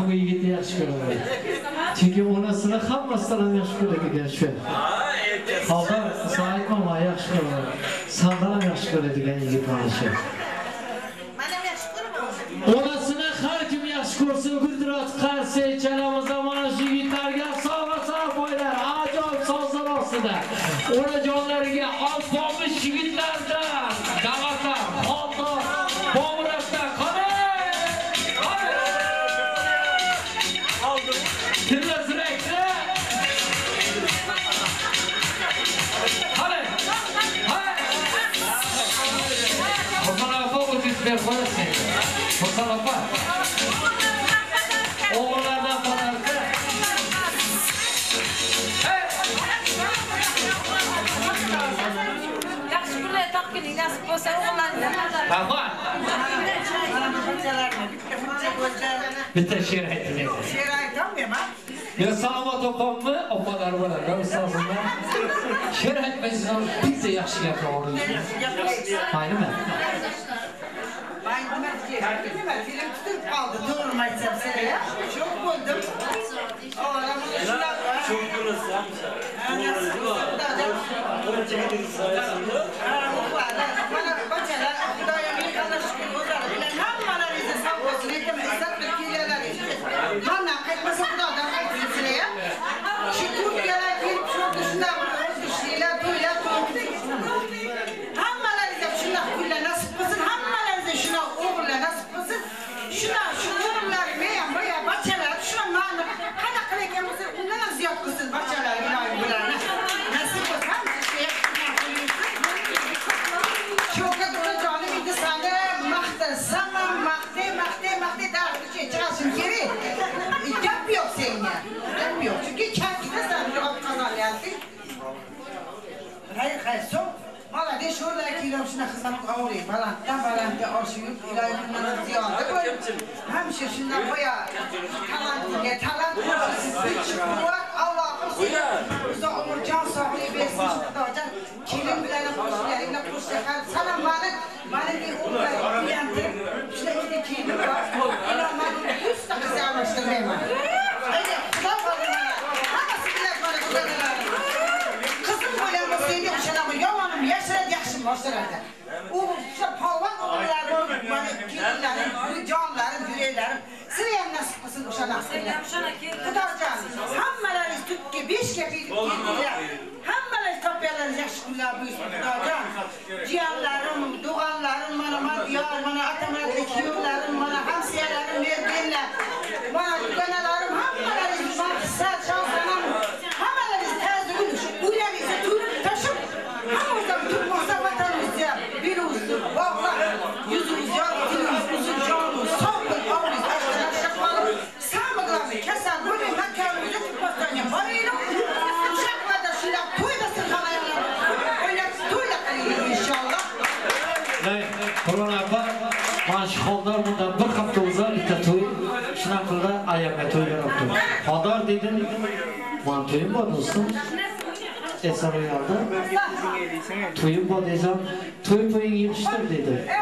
Bu yigitni yaxshi ko'raman. Chunki onasini hammasidan yaxshi ko'radigan shu. Hozir Said mama yaxshi ko'raman. Sandan ham yaxshi ko'radigan yigit mana shu. Onasini har kim yaxshi ko'rsin, guldiroz qarshi chalamizda mana shu yigitlarga sog'a boylar, ajoyib sozlar ostida. Onajonlariga oltmish yigitlardan da'vatlar, xotir, bo'g'rashlar qani. Tilla sürekli. Hadi. Hasan Afa o'ziz berqo'ysin. Hasan Afa. O'g'illardan qolardi. Yaxshi kunlar topkining nasib bo'lsa o'g'illardan. Afa. Bitta she'r aytdi. She'r aytaman. Ya salomat opammi? Opalar bo'lar, ustozimlar. She'r aytmaysiz, bitta yaxshi gapiramiz. Maylimi? Ben film tutup kaldı. Doğru aytsam sana ya. Çok buldum. Çok bulursan. Çünkü kendine sen cevap kazanıyorsun. Hayır, son. Valla de şurada kiloşuna kızamık ağırıyım. Balantı arşivip ilahi bunların ziyade koy. Hemşe şundan koya. Talant koşusu. Allah'ım size. Bize umur can sağlığı versin. Şurada kilim bilene koşularıyla koşular. Sana bana bir umur uyandı. İşte iki kilim var. İnanmadım. Üst de kızarmıştım hemen. Öyle kızar var bana. Nasıl bilir bana kızarlar. Kızım böyle seni uçanamı yalanım yaşarak yaşım başlarında. O palvan oğullarım, kilimlerim, canlarım, yüreğlerim. Sıraya nasıl kızım uçanaksınlar. Kudarcan, hammalarınız tükke, beş kepiydik girdiler. Hammalarınız tapyalarınız yaşlılar büyüsün kudarcan. Cihanlarım, doğanlarım, bana diyar, bana atamadaki yollarım, bana hamsiyelerim, vergenler. Bana dükanalarım, hammalarınız maksat, şanslanam. Hammalarınız tezde gülüş, uylarınızı tutup taşıp. Hamamızda tutmazsa vatanımızda bir uzun, valla yüzümüz yok, dilimiz uzun, canımız, sağlık, ağırız, aşkına şakmalı. Sağlıklarını keser, böyle mekanımızda tutmazdan yaparıyla. Şaklarda şunlar toydasın kanayalar. Öyle toyla kalıyız inşallah. Kurban apa, mashxollar bundan bir hafta uzun bitta to'y, shunaqada ayamga to'y beribdi. Xodor dedim, "Men to'yim bor do'stim." eser uyardı. Tuyup o desem, tuyup uyun yıkıştır dedi.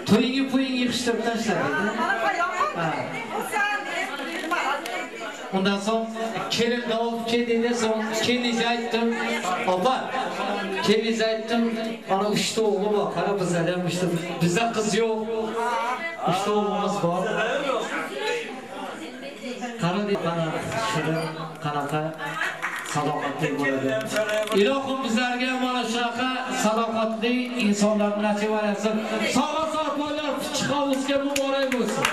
Tuyup uyun yıkıştır taşlar dedi. Ondan sonra kelim dalıp kendine son kendisi ayttım. Opa, kendisi ayttım. Bana 3 oğlu var. Kara bizden işte bizde kız yok. 3 oğlumuz var. Kara deyip bana şöyle kanaka sadakatli bo'ladi. İlohim bizlarga mana shunaqa sadakatli insonlarni nasib etsin. Sog'a sarpoylar chiqavuzga muborak bo'lsin.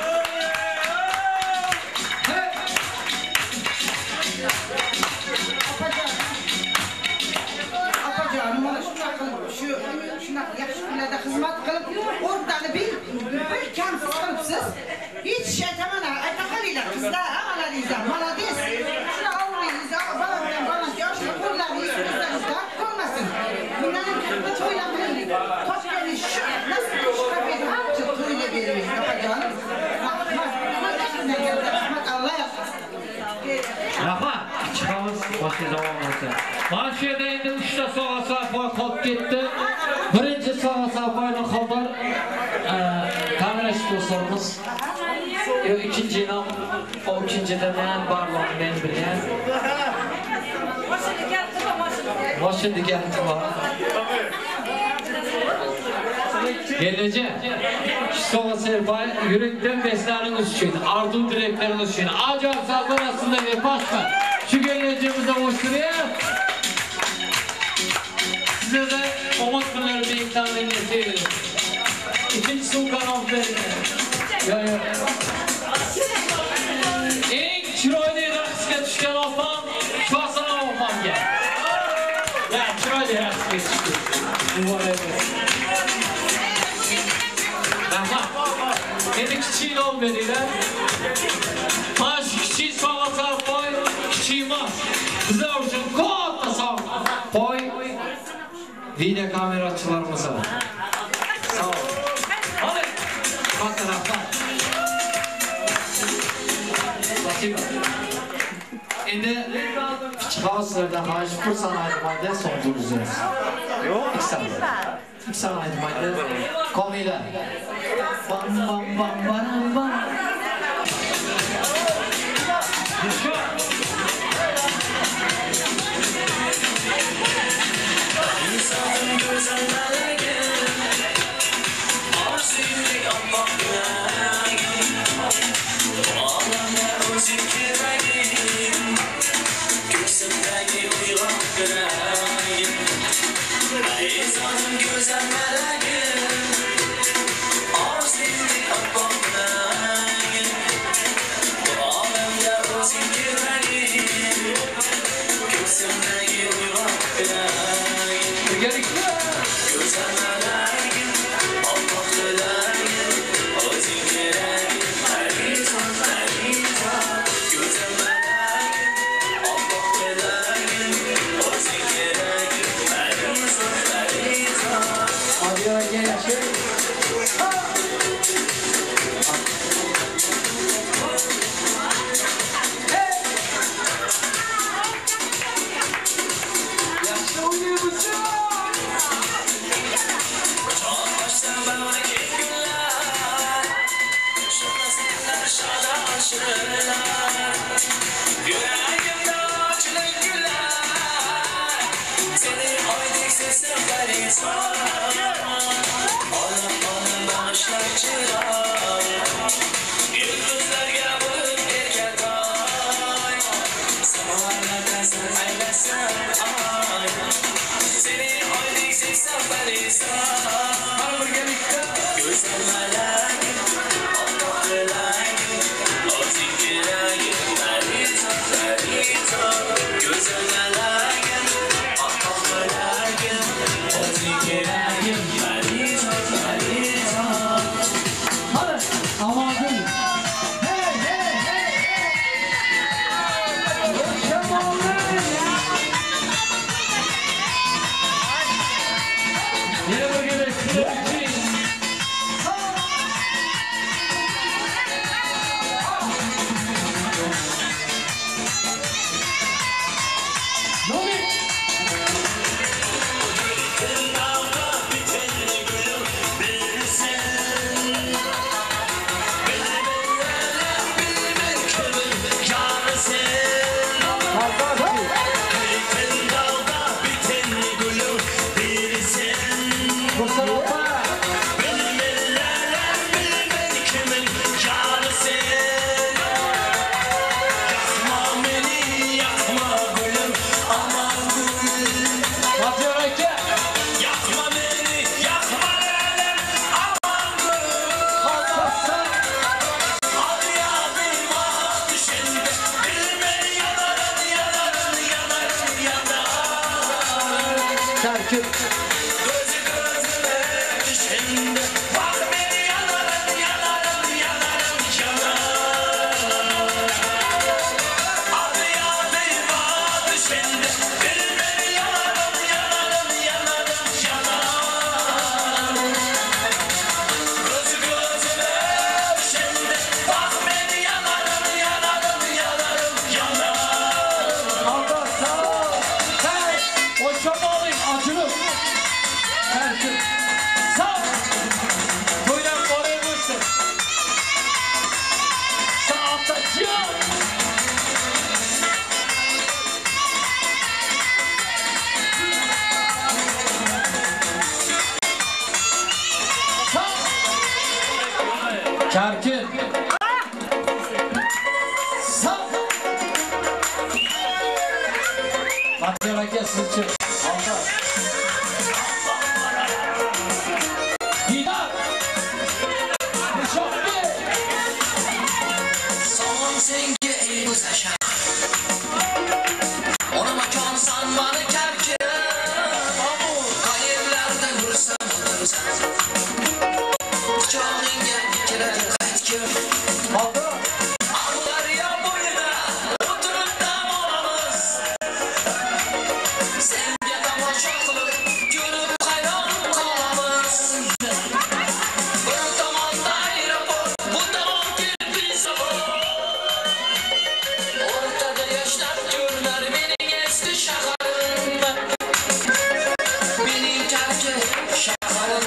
Shunaqa yaxshi kunlarda xizmat qilib, o'rtani bir kamsiz qilibsiz. Hech shay aytaman, ayta qolinglar qizlar, hammalaringizdan молодец. Shuna ovulingizda baland yoshli qo'llaringiz o'zlaringizda qolmasin. Bundan katta to'ylar qiling. Topganingiz shu nasib qilishga berib, hamcha to'yga bering, opajonim. Rahmat, Alloh yaxshi. Rahmat, chiqamiz, boshqa davom etsin. Mana shu yerda endi 3 ta so'g'a sarpoy qolib ketdi. Birinchi so'g'a sarpoyni xabar ta'mirlash do'stlarimiz. İkinci inom, o ikincide men barlon men bilgan. Mashina keldi bor. Gelecek. Soğuk serpay yürekten besleriniz için, arzu dilekleriniz için, acayip sazlar aslında bir başka. Şu geleceğimizde hoşturuyor. Size de umut günleri bir ikramını getirelim. İkinci sunkan of verin. Ya. En chiroyli raqsga tushgan opam, Shosana opam gel. Ya chiroyli raqsga tushdi. Muborak bo'lsin. Endi kichik nom beringlar. Mana shu kichik sog'a sarpoy kichik emas. Bizlar uchun katta sarpoy video kamerachilarimiz. Sog' ol. Hadi. Katta rahmat. Spasibo. Endi kichiklardan mana shu kursani aytmaydi, so'ng turibsiz. Yo'q, iksan aytmaydi. Komila. Bam bam bam bam bam. İnsanın güzel meleği, arsızlık yapmak güneği, alemde o zikireyim, göğsümdeki uygan güneği. İnsanın güzel meleği, arsızlık yapmak güneği, alemde o zikireyim, göğsümdeki uygan güneği. Güzel meleğim, Allah meleğim, o zikireyim, Elizan, Elizan. Güzel meleğim, Allah meleğim, o zikireyim, Elizan, Elizan. Hadi ya gençler. Yüreğimde açılık güller, seni oydik sesim Elizan. Alem bağışlar çırar, yıldızlarga bulup erkek ay. Semalarda sen eylesin ay, seni oydik sesim Elizan. Güzel meleğim, Allah meleğim, o zikireyim, Elizan, Elizan. Güzel meleğim, Allah meleğim, o zikireyim. Çarkın. Gözü gözüme düşende bak beni yanarım yanarım yanarım yanarım. Adı yadıma düşende beni yanarım yanarım yanarım yanarım. Gözü gözüme düşende bak beni yanarım yanarım yanarım yanarım. Allah sağ ol. Hey, boşama alayım acılık. Çarkın. Sağ ol. Toydan oraya vursun. Sağ atacağım. Çarkın. Sağ. Fatih Raket siz için. Alta. Didar. Nişanlı. Son sengi ey bu saşa ona makan sanmanı kerke kayırlardan vursam olursan Kucağınga dikiladi qaytgir Ağlar ya boyuna oturup dam olamız Senga tamosha qilib ko'rib hayron qolamız Bir tomonda aeroport bu tomon kelbisa Ortada yaşlar görüner mening eski shaharim Mening tarki shaharim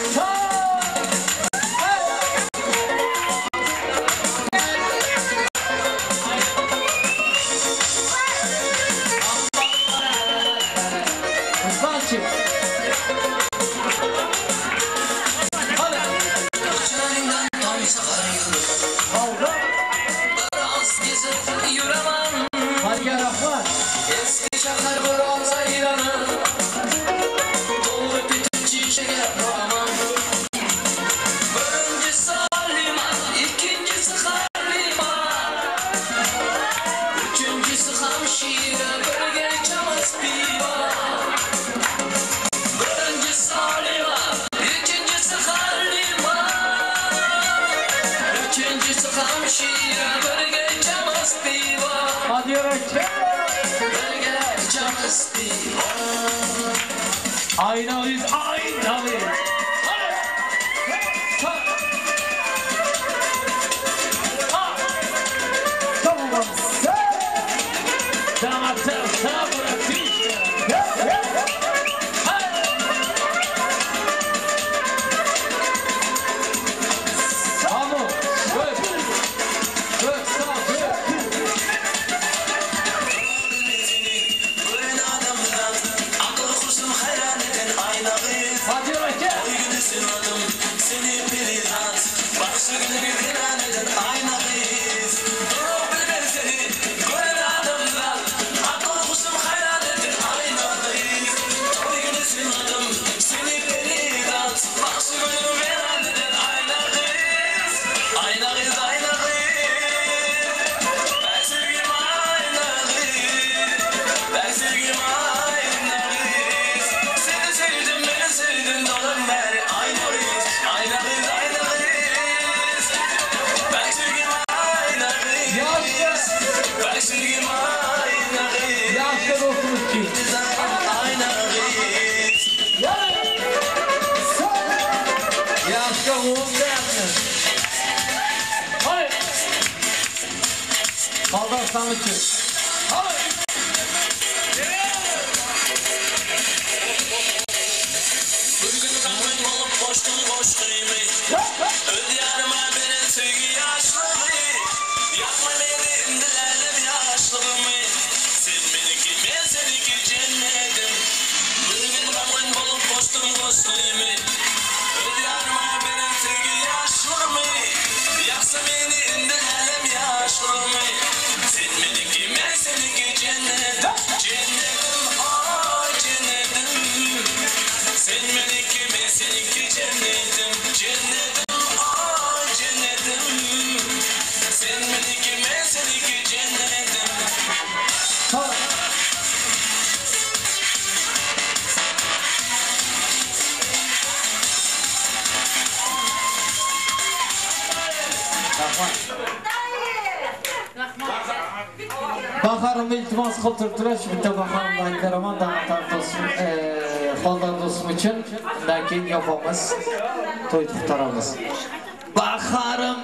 Rızvançım. Ko'chalaridan tong sahar yurib Biroz gezib yuraman Hadiga rahmat. Eski shahar biroz aylanib To'g'ri petinchi ishiga boraman Birinchisi Oliman, ikkinchisi Harliman Uchinchisi hamshira, birga ichamiz pivo Birinchisi Oliman, ikkinchisi Harliman Uchinchisi hamshira, birga ichamiz pivo Hadiga Raket. Birga ichamiz pivo Aynalıyız, aynalıyız. Tamam. Damat sabır ateşle. Tamam. Dök sağ dök. Gören adamdan akıl husn hayran eden aynağıyız Hadi Raket. O günü sınadım seni bir hat Bakışı günü bir hayran eden aynağıyız Durup bilmem seni gören adamdan akıl husn hayran eden aynağıyız O günü sınadım seni bir hat Bakışı günü bir hayran eden aynağıyız Aynağıyız aynağıyız Ben sevgim aynağıyız Ben sevgim aynağıyız Seni sevdim beni sevdin dolan beri aynağıyız Aynağıyız aynağıyız Ben sevgim aynağıyız Ben sevgim aynağıyız Yaşlar olsun ki. Biz aynağıyız Yaşlar olsun dersin. Hadi. Kaldır sanatçı. Hadi. Bir gün kalmayın olup koştum koştuğumu Ödyanıma benim sevgi yaşlığımı Yapma beni indilerle yaşlığımı Sen benimki ben seninki cennetim Bir gün kalmayın olup koştum koştuğumu Ödyanıma benim sevgi yaşlığımı Yaksa beni indilerle yaşlığımı Sen benimki Baharım iltimas qiltirib bitta baharımdan beraman dağıtar dostum, xoldar dostum için. Lakin yapamaz, to'y tutaramiz. Baharım.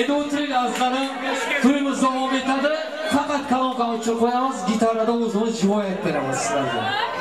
Endi o'tiring azizlarim, to'yimiz davom etadi. Faqat kalonka uchun qo'yamiz, gitarada o'zimiz rivoyat beramiz sizlarga.